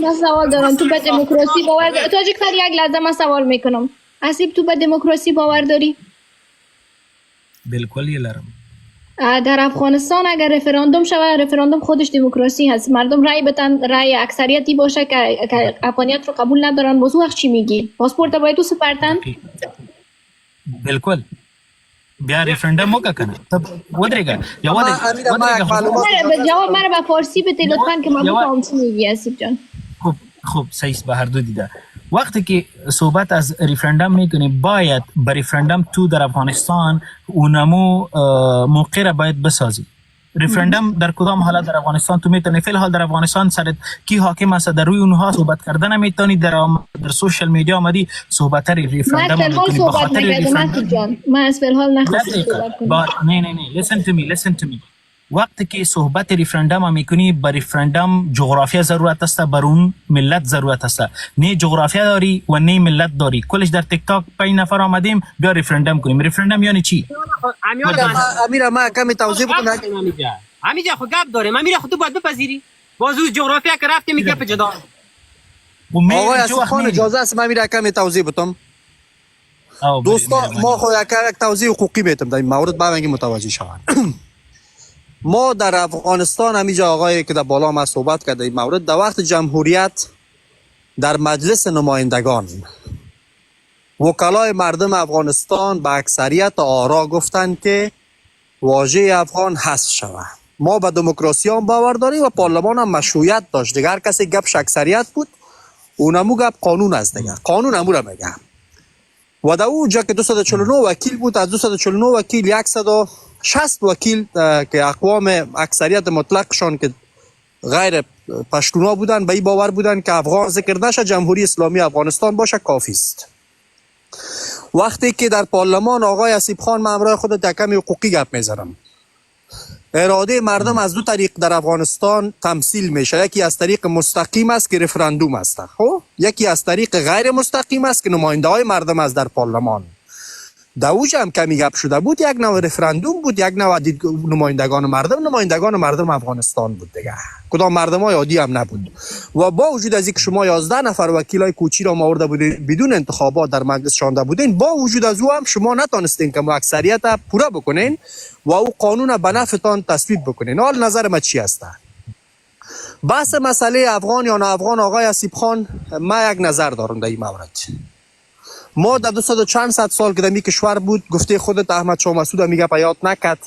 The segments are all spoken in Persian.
من سوال دارم. تو به دموکراسی باور داری؟ تاجیک‌تر یک لحظه من سوال میکنم. آسیب تو به دموکراسی باور داری؟ بالکل یې لرم. در افغانستان اگر رفراندوم شود، رفراندوم خودش دموکراسی هست، مردم رای بدن، رای اکثریتی باشه که افغانیت رو قبول ندارن، باز وقت چی میگی؟ پاسپورت باید تو سپارتن؟ بالکل بیا ریفرندم وکړه کنه ته ودرېږه یا ودرېږه جواب مرا به فارسی بده لطفا که من بفهمم چی میگی آسیب جان. خب صحیح به هر دو دیده. وقتی که صحبت از ریفرندم میکنیم باید به ریفرندم تو در افغانستان اونمو موقع را باید بسازی. ریفرندم در کدام حالت در افغانستان تو میتونی فی الحال در افغانستان سر کی حاکم است در روی اونها صحبت کردن نمیتونی. در سوشال میدیا آمدی صحبت ریفرندم میکنی به خاطر ریفرندم. من از فی الحال نخواستم نه listen to me. وقتی که صحبت ریفرندم میکنی با ریفرندم جغرافیا ضرورت است، بر اون ملت ضرورت است. نه جغرافیا داری و نه ملت داری. کلش در تیک تاک 5 نفر آمدیم بیا ریفرندم کنیم. ریفرندم یعنی چی؟ امیر ما کمی توضیح بدم. همینجا خود گپ داریم. امیر خود تو باید بپذیری. بازو جغرافیا که رفته میگه په جدا. آقای اسفان اجازه است من امیر کمی توضیح بدم. دوستان ما خود یک توضیح حقوقی میتم در این مورد بعد اینکه متوجه شوند. ما در افغانستان همینجا آقای که در بالا ما صحبت کرده این مورد در وقت جمهوریت در مجلس نمایندگان وکلای مردم افغانستان به اکثریت آرا گفتند که واژه افغان حذف شود. ما به دموکراسی هم باور داریم و پارلمان هم مشروعیت داشت. دیگه هر کسی گپش اکثریت بود اونمو گپ قانون است. دیگه قانون امو را میگه. و در اونجا که 249 وکیل بود، از 249 وکیل 160 وکیل که اقوام اکثریت مطلقشان که غیر پشتونا بودن به این باور بودن که افغان ذکر نشه جمهوری اسلامی افغانستان باشه کافی است. وقتی که در پارلمان آقای اسیب خان من همراه خود کمی حقوقی گپ میزنم، اراده مردم از دو طریق در افغانستان تمثیل میشه. یکی از طریق مستقیم است که رفراندوم است، خب یکی از طریق غیر مستقیم است که نماینده های مردم است در پارلمان. دوج هم کمی گپ شده بود، یک نوع رفراندوم بود، یک نوع نمایندگان مردم افغانستان بود دیگه. کدام مردم های عادی هم نبود. و با وجود از اینکه شما 11 نفر وکیل های کوچی را آورده بودین بدون انتخابات در مجلس شانده بودین، با وجود از او هم شما نتونستین که اکثریت پورا بکنین و او قانون به نفعتان تصویب بکنین. حال نظر ما چی است؟ بحث مسئله افغان یا نه افغان آقای اسیب خان، ما یک نظر دارم در این مورد. ما در 200 چند صد سال که در می کشور بود، گفته خودت احمد شاه مسعود میگه یاد نکرد،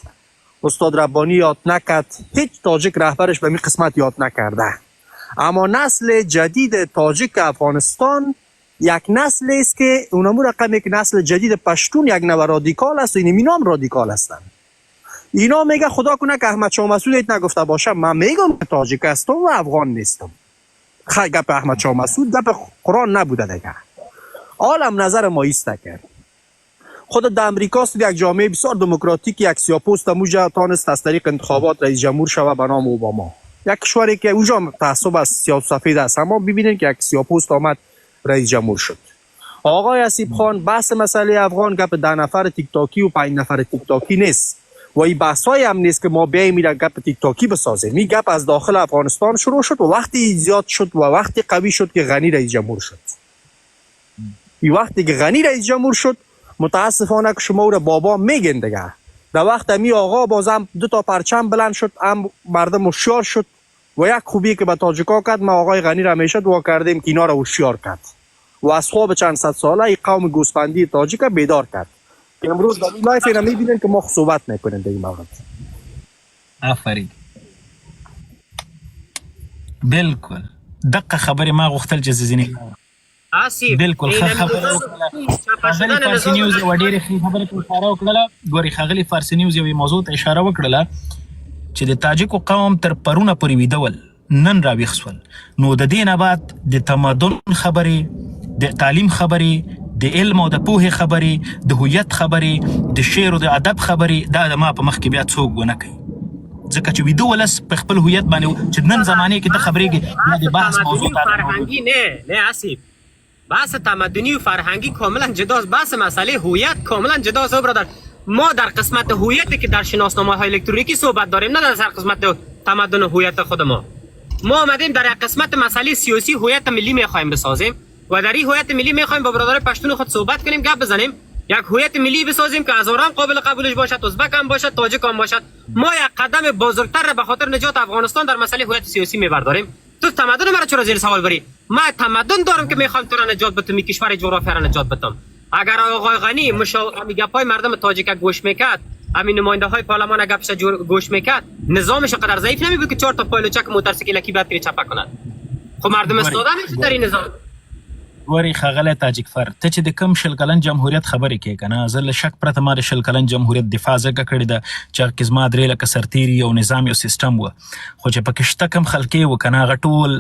استاد ربانی یاد نکرد، هیچ تاجیک رهبرش به می قسمت یاد نکرده. اما نسل جدید تاجیک افغانستان یک نسل است که اونمو رقم یک نسل جدید پشتون یک نوع رادیکال است و اینا هم رادیکال هستن. اینا میگه خدا کنه که احمد شاه مسعود ایت نگفته باشه، من میگم تاجیک هستم و افغان نیستم. خیلی گپ احمد شاه مسعود گپ قرآن نبوده دیگه. عالم نظر ما ایست کرد. خود در امریکا است یک جامعه بسیار دموکراتیک، یک سیاپوست موجا تانست از طریق انتخابات رئیس جمهور شود به نام اوباما. یک کشوری که اونجا تعصب از سیاه سفید است، اما ببینید که یک سیاپوست آمد رئیس جمهور شد. آقای اسیب خان بحث مسئله افغان گپ 10 نفر تیک تاکی و 5 نفر تیک تاکی نیست و این بحثای هم نیست که ما بیایم میره گپ تیک تاکی بسازیم. این گپ از داخل افغانستان شروع شد و وقتی زیاد شد و وقتی قوی شد که غنی رئیس جمهور شد. این وقتی که غنی رئیس جمهور شد متاسفانه که شما رو بابا میگن دیگه. در وقت می آقا بازم 2 تا پرچم بلند شد، هم مردم هوشیار شد و یک خوبی که به تاجیکا کرد، ما آقای غنی را همیشه دعا کردیم که اینا را هوشیار کرد و از خواب چند صد ساله این قوم گوسفندی تاجیک بیدار کرد. امروز در این لایف اینا میبینن که ما صحبت میکنیم در این مورد. آفرین. بالکل دقیق خبری ما غوښتل چې ځینې آسیب بالکل خبره خاغلی فارسی نیوز و ډېرې خبرې په اشاره وکړله. ګوري خاغلی فارسی نیوز یوې موضوع ته اشاره وکړله چې د تاجکو قوم تر پرونه پورې ویده ول، نن راویښ شول. نو د دې نه بعد د تمدن خبرې، د تعلیم خبرې، د علم او د پوهې خبرې، د هویت خبرې، د شعر او د ادب خبرې، دا د ما په مخ کې بیا څوک ونه کوي. ځکه چې ویده ولس په خپل هویت باندې چې نن زمانې کې د خبرېږي د بحث موضوع فرهنگی نه آسیب. بحث تمدنی و فرهنگی کاملا جداست، بحث مسئله هویت کاملا جداست برادر. ما در قسمت هویتی که در شناسنامه‌های الکترونیکی صحبت داریم، نه در قسمت تمدن و هویت خود ما. ما آمدیم در یک قسمت مسئله سیاسی هویت ملی میخوایم بسازیم و در این هویت ملی میخوایم با برادرای پشتون خود صحبت کنیم، گپ بزنیم، یک هویت ملی بسازیم که هزاران قابل قبولش باشد، ازبک هم باشد، تاجیک هم باشد. ما یک قدم بزرگتر را به خاطر نجات افغانستان در مسئله هویت سیاسی میبرداریم. تو تمدن مرا چرا زیر سوال بری؟ ما تمدن دارم که میخوام تو را نجات بدم، کشور جغرافیا را نجات بدم. اگر آقای غنی گپای مردم تاجیک گوش میکرد، همین نماینده های پارلمان گپش گوش میکرد، نظامش قدر ضعیف نمیبود که 4 تا پایلوچک موتورسیکلکی بعد پیری چپه کنند. خب مردم استاده میشه در این نظام. ګوري ښاغلی تاجک فر ته چې د کم شل کلن جمهوریت خبرې کوې که نه، زه له شک پرته ما د شل کلن جمهوریت دفاع ځکه کړې ده چې هغه کې زما 3 لکه سرتېري یو نظام یو سیسټم وه، خو چې پکې شته کم خلکې وه که نه، هغه ټول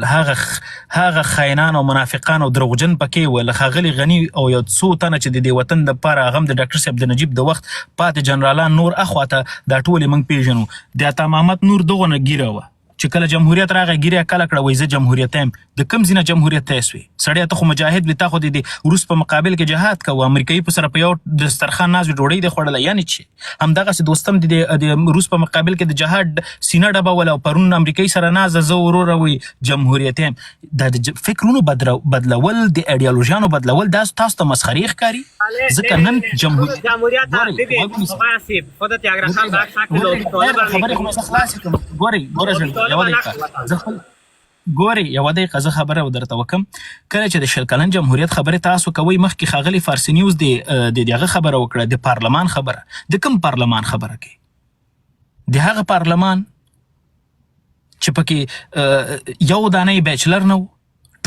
هغه خاینان او منافقان او دروغجن پکې وه. له ښاغلي غني او یو څو تنه چې د دې وطن دپاره هغه هم د ډاکټر صاحب د نجیب د وخت پاتې جنرالان نور اخواته دا ټول یې موږ پېژنو. د عطا محمد نور دغونه ګیره وه چې کله جمهوریت راغی ګیره کله کړه وایي زه جمهوریت یم. د کوم ځای نه جمهوریت ته سوې سړی؟ ته خو مجاهد وې، تا خو د روس په مقابل کې جهاد کوه، امریکایي په سره په یو دسترخوان ناست وي ډوډۍ دې خوړله، یعنې چې همدغسې دوستم د روس په مقابل کې د جهاد سینه ډبوله او پرون امریکایي سره نازه زه وروره وایي جمهوریت یم. دا د فکرونو بدلول، د ایډیالوژیانو بدلول، دا تاسو ته مسخرې ښکاري؟ ځکه نن جمهوریت خبرې خو مې خلاصې کړم. ګورئ یوه دقیقه زه خبره درته وکم. کله چې د شل کلن جمهوریت خبرې تاسو کوئ، مخکې ښاغلي فارسي نیوز د هغه خبره وکړه، د پارلمان خبره. د کوم پارلمان خبره کوي؟ د هغه پارلمان چې پکې یو دانه بیچلر نه و،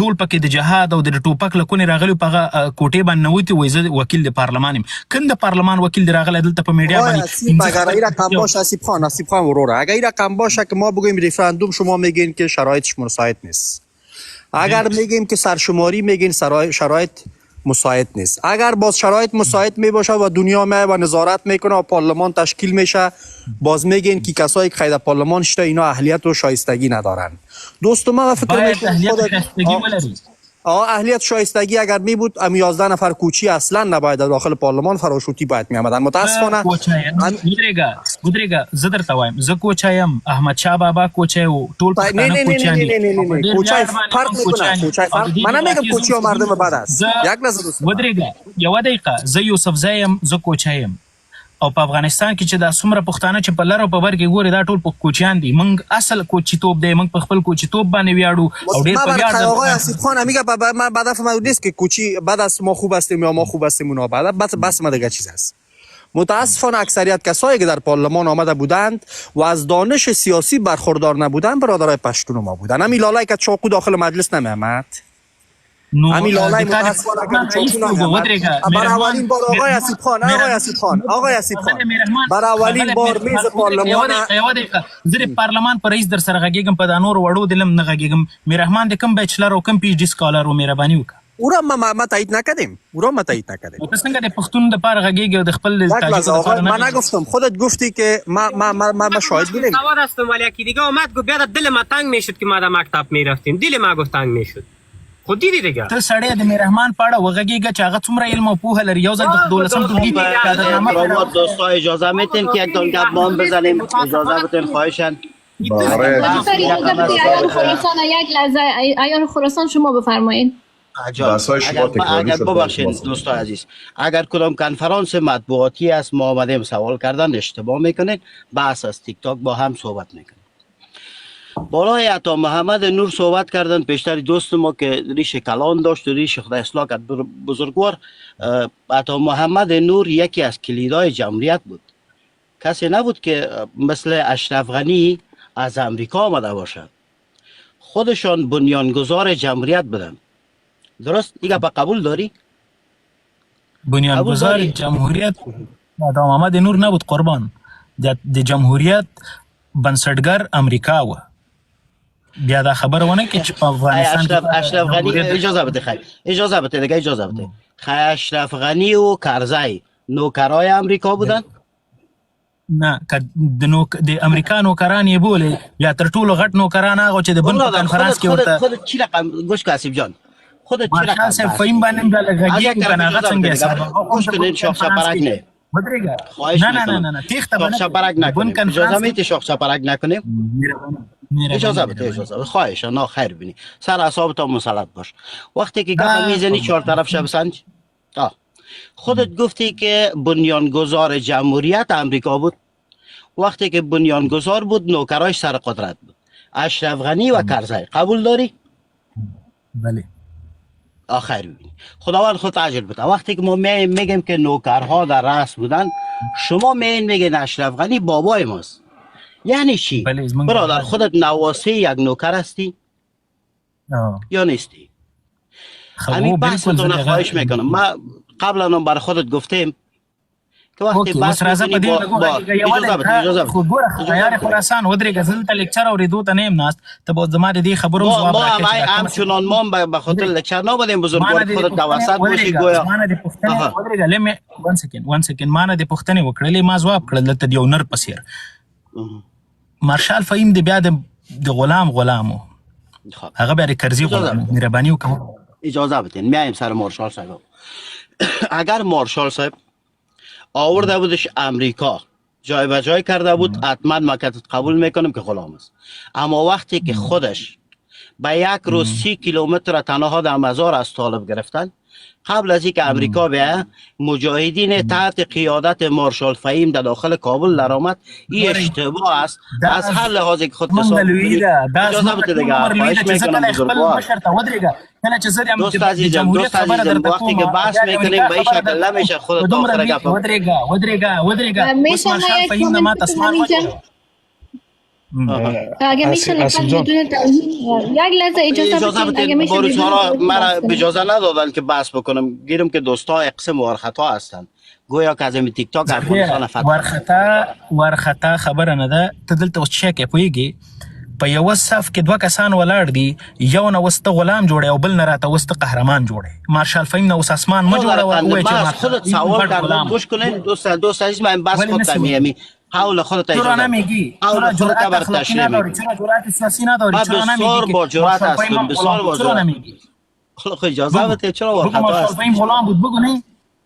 ټول پکې د جهاد او د ټوپک له کونې راغلي په هغه کوټې باندې نوتي وایي زه وکیل د پارلمان یم. کوم د پارلمان وکیل دی راغلی دلته په میډیا باندې؟ اگر این رقم باشه آسیب خان وروره، اگر این رقم باشه که ما بگوییم رفراندوم شما میگین که شرایطش مساعد نیست، اگر میگیم که سرشماری میگین شرایط مساعد نیست، اگر باز شرایط مساعد میباشه و دنیا میاد و نظارت میکنه و پارلمان تشکیل میشه، باز میگین که کسایی که خیلی پارلمان شده اینا اهلیت و شایستگی ندارن. دوستو ما فکر میکنم اهلیت شایستگی اگر می بود 11 نفر کوچی اصلا نباید داخل پارلمان فراشوتی باید می آمدن. متاسفانه ودرېږه زه درته وایم زه کوچه یم، احمد شاه بابا کوچه و ټول پښتانه کوچیان دي. کوچه فرق میکنه. من نمیگم کوچی و مردم بد است. یک لحظه دوست ودرېږه یوه دقیقه، زه یوسفزی یم، زه کوچه یم، او په افغانستان کې چې دا څومره پښتانه چې په لر او په بر کې ګوري دا ټول کوچیان دي. موږ اصل کوچیتوب دی، موږ په خپل کوچیتوب باندې ویاړو او ډېر په ویاړ دارم. آقای آسیب خان میگه من هدف من نیست که کوچی بد است ما خوب هستیم یا ما خوب هستیم اونا بد، بس ما دیگه چیز است. متاسفانه اکثریت کسایی که در پارلمان آمده بودند و از دانش سیاسی برخوردار نبودند برادرای پشتون ما بودند. همین لالایی که چاقو داخل مجلس نمیامد، همین لالای متاسفانه اگر چاقو نمیامد، بر اولین بار آقای آسیب خان بر اولین بار میز پارلمان یوه دقیقه زه د پارلمان په رئیس در سره غږیږم، په دا نور وړو دلم نه غږیږم. میررحمان د کوم بیچلر او کوم پی ایچ ډي سکالر و مهرباني وکړه. او را ما تایید نکردیم. ته څنګه د پښتون دپاره غږیږي او د خپل تاجیکو دپاره نه؟ من نگفتم، خودت گفتی که ما شاهد بودیم. سواد هستم ولی یکی دیگه اومد گفت بیا دل ما تنگ میشد که ما در مکتب میرفتیم، دل ما گفت تنگ میشد. خود دیدی دیگه ته سړی د میررحمان په اړه وغږیږه چې هغه څومره علم او پوهه لري. یو ځل د 12م ټولګي دوستان اجازه میتیم که یک دون گپ ما هم بزنیم؟ اجازه بتین خواهشن. ایان خراسان شما بفرمایید. اگر ببخشید دوستان عزیز، اگر کدام کنفرانس مطبوعاتی است ما آمدیم سوال کردن اشتباه میکنین، بحث از تیک تاک با هم صحبت میکنین. بالای عطا محمد نور صحبت کردن، پیشتر دوست ما که ریش کلان داشت و ریش خدا اصلاح کرد بزرگوار. عطا محمد نور یکی از کلیدهای جمهوریت بود، کسی نبود که مثل اشرف غنی از امریکا آمده باشد. خودشان بنیانگذار جمهوریت بودن. درست؟ دیگه با قبول داری؟ بنیانگذار جمهوریت عطا محمد نور نبود قربان. د جمهوریت بنسټګر امریکا و. بیا دا خبر ونه که چې په افغانستان اشرف غنی اجازه بده خیر اجازه بده دیگه اجازه بده اشرف غنی و کرزی نوکرای امریکا بودن؟ نه د امریکا نوکران یې بولې یا تر ټولو غټ نوکران هغه چې د بن په کنفرانس کې ورته خودت چی رقم گوش که آسیب جان خودت چی رقم صاحب فهیم باندې دا لګیږي کنه هغه څنګه حساب گوش کنین شاخ شپرک نه بدرېږه نه تیخته شاخ شپرک نکنیم اجازه میدی شاخ شپرک نکنیم اجازه بده خواهش نه خیر بینی سر اعصابت مسلط باش. وقتی که گپ میزنی چهار طرف شب سنج خودت گفتی که بنیانگذار جمهوریت امریکا بود. وقتی که بنیانگذار بود نوکراش سر قدرت بود اشرف غنی و کرزی. قبول داری؟ بله. آخر ببینی خداوند خود اجر بده. وقتی که ما میگیم که نوکرها در رأس بودن شما میگین اشرف غنی بابای ماست یعنی چی؟ برادر خودت نواسه یک نوکر هستی یا نیستی؟ همین بحثتون خواهش میکنم. ما قبلا هم برای خودت گفتیم که وقتی بحث میکنی با اجازه خو ګوره خیار خراسان ودرېږه زه دلته لیکچر اورېدو ته نه یم ناست ته به زما د دې خبرو ځواب راکړې. ما همچنان ما به خاطر لیکچر نبودیم بزرگوار خودت د وسط باشي گویا. ما نه د پوښتنې ودرېږه لمې ون سکند ما نه د پوښتنې وکړلې ما ځواب کړل دلته د یو نر په څېر. مارشال فهیم د بیا د غلام و هغه بیا د کرزي غلام مهرباني وکړه. اجازه بدین میایم سر مارشال صاحب. اگر مارشال صاحب آورده بودش امریکا جای به جای کرده بود حتما ما قبول میکنم که غلام است. اما وقتی که خودش به یک روز 30 کیلومتر تنها در مزار از طالب گرفتن قبل از اینکه امریکا بیاید مجاهدین تحت قیادت مارشال فهیم در داخل کابل درآمد. این اشتباه است از هر لحاظی که خود تصاحب کنید. اجازه بده دیگه خواهش میکنم بزرگوار. دوست عزیزم وقتی که بحث میکنیم به این شکل نمیشه خودت داخل گپ. ودرېږه مارشال فهیم ما تسمع اگه میشه لطفاً بدون توضیح یک لحظه اجازه بدید. اگه میشه مرا اجازه ندادن که بحث بکنم. گیرم که دوستا اقسم ورخطا هستن گویا که از این تیک تاک افغانستان ورخطا خبره نه ده. ته دلته اوس چا کې پوهېږي په یوه صف کې دوه کسان ولاړ دي یو نه اوس ته غلام جوړی او بل نه راته اوس ته قهرمان جوړی. مارشال فهیم نه اوس اسمان مه جوړوه خودت سوال کردم گوش کنین دوست عزیز من بس خود تمیمی حول خودت اجازه حول خودت بر تشریح میگی بسیار با جرأت هستم بسیار با جرأت. خب اجازه بده چرا ورخطا هست؟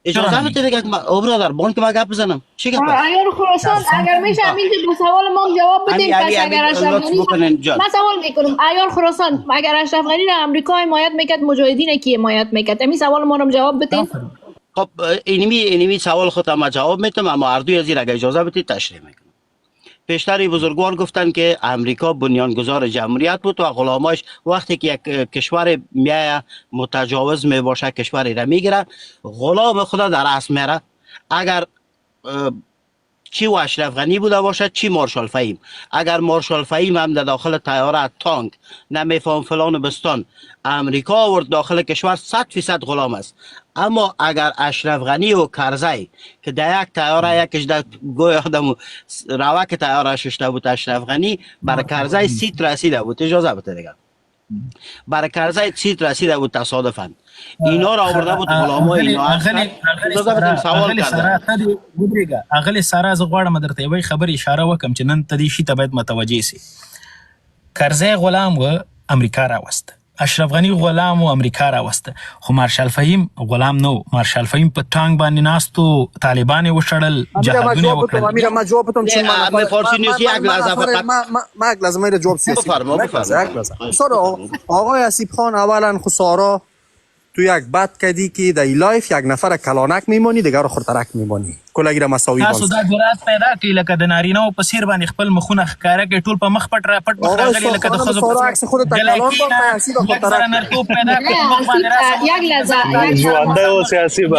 اجازه بده دیگه برادر بون که ما گپ بزنم چی گپ؟ عیار خراسان اگر میشه همین به سوال ما جواب بدین. پس اگر اشرف غنی ما سوال میکنم عیار خراسان اگر اشرف غنی را امریکا حمایت میکرد مجاهدین کی حمایت میکرد؟ همین سوال ما رو جواب بدین. خب اینمی سوال خودم ما جواب میتونم اما هر دوی از این اگه اجازه بدید تشریح میکنم. پیشتر بزرگوار گفتن که امریکا بنیانگذار جمهوریت بود و غلاماش وقتی که یک کشور میایه متجاوز میباشه کشوری را میگیره غلام خدا در رأس میره. اگر چی و اشرف غنی بوده باشد چی مارشال فهیم. اگر مارشال فهیم هم در داخل طیاره تانک نمیفهم فلان بستان امریکا آورد داخل کشور 100% غلام است. اما اگر اشرف غنی و کرزی که در یک طیاره یکش در گویا آدم روک طیاره ششته بود اشرف غنی برای کرزی سیت رسیده بود. اجازه بده دیگه برای کرزی سیت رسیده بود تصادفاً اینا را آورده بود غلامای اینا. اجازه بده سوال کردم. اغلی سارا زه غواړم درته یوه خبر اشاره وکم چې نن ته دې شي ته باید متوجه سي. کرزی غلام و امریکا راوسته اشرف غنی غلام و امریکا راوسته خو مارشال فهیم غلام نو. مارشال فهیم په ټانګ باندې ناستو طالبان یې وشړل جهادونه یې وکړل. امیر ما جواب بدم چون من فارسی نیست یک لحظه فقط ما یک لحظه میره جواب سیاسی بفرما. سارا آقای اسیب خان اولا خو سارا تو یک بد کدی که در لایف یک نفر کلانک میمانی دیگه رو خورترک میمانی کلاگی را مساوی بانست. تاسو دا جرأت پیدا کړئ لکه د نارینه‌و په څیر باندې خپل مخونه ښکاره کړئ ټول په مخ پټ مخ راغلي لکه د ښځو په څیر. خودت کلان با پیاسی با خورترک نرتوب پیدا کړئ مخ باندې یک لحظه ژوندی او سیاسي به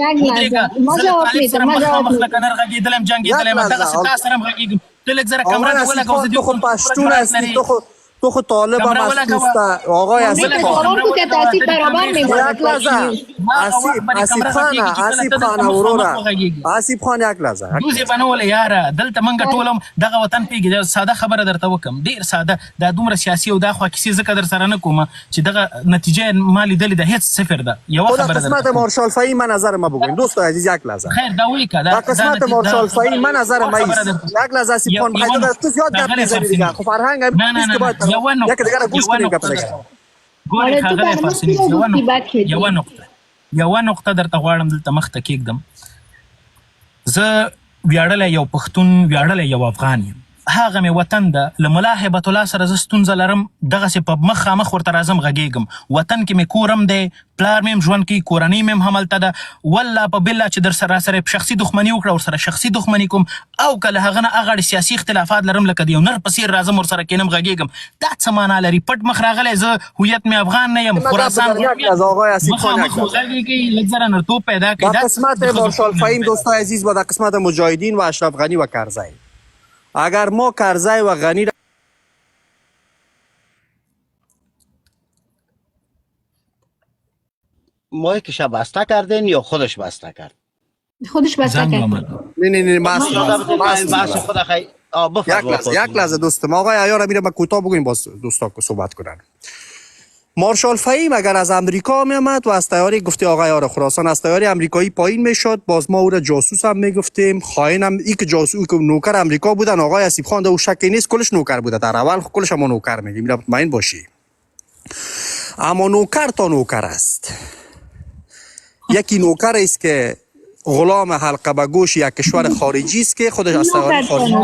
یک لحظه ما جواب میدم ما جواب مخ لکه نر غږېدلم جنګېدلم دغسې تا سره هم غږېږم ته لږ زره کمره دې ولګوه. تو خود پشتون هستی تو خود طالب هم از دوسته آقای اسیب خان که تحصیل برابر یک لحظه اسیب خان اورورا اسیب خان یک لحظه دوزی بنول یاره دلته منګه ټولم دغه وطن پیږي ساده خبره درته وکم ډیر ساده دا دومره سیاسي او دا خو کیسې زکه در سره نه کوم چې دغه نتیجه مالی دلی د هیڅ صفر ده. یو خبره ده قسمت مارشال فهیم من نظر ما بگوین دوست عزیز یک لحظه خیر دا وی کا دا قسمت مارشال فهیم من نظر ما یک لحظه اسیب خان بخاطر از تو زیاد گپ میزنی دیگه خب فرهنگ هم که باید یک دیگه گوش کنیم گپ دیگه ګورې ښاغلی فارسي یوه نقطه درته غواړم دلته مخته کېږدم. زه ویاړلی یو پښتون ویاړلی یو افغان یم هغه مې وطن ده له ملا هیبت الله سره زه ستونزه لرم دغسې په مخامخ ورته راځم غږېږم وطن کې مې کورم دی پلار مې هم ژوند کوي کورنۍ مې هم هملته ده والله په بالله چې در سره راسره شخصي دښمني وکړه ورسره شخصي دښمني کوم او که له هغه نه هغه سیاسي اختلافات لرم لکه د یو نر په څېر راځم ورسره کښېنم غږېږم دا څه معنا لري پټ مخ راغلی زه هویت مې افغان نه یم خراسان مخامخ وغږېږي لږ ذره نرتوب پیدا کړي با قسمت مارشال فهیم دوستای عزیز با در قسمت مجاهدین و اشرف غنی و کرزی اگر ما کرزی و غنی را مایکش بسته کردین یا خودش بسته کرد؟ خودش بسته کرد. نه بحث خود خیلی یک لحظه دوستم آقای عیار میره با کوتاه بگویم باز دوستا که صحبت کنن. مارشال فهیم اگر از امریکا می آمد و از طیاره گفته آقای عیار خراسان از طیاره امریکایی پایین میشد باز ما او را جاسوس هم میگفتیم خائن هم ای که جاسوس که نوکر امریکا بودن آقای اسیب خان او شکی نیست کلش نوکر بوده در اول کلش هم نوکر میگیم میرا مطمئن باشی اما نوکر تا نوکر است یکی نوکر است که غلام حلقه به گوش یک کشور خارجی است که خودش از طیاره خارجی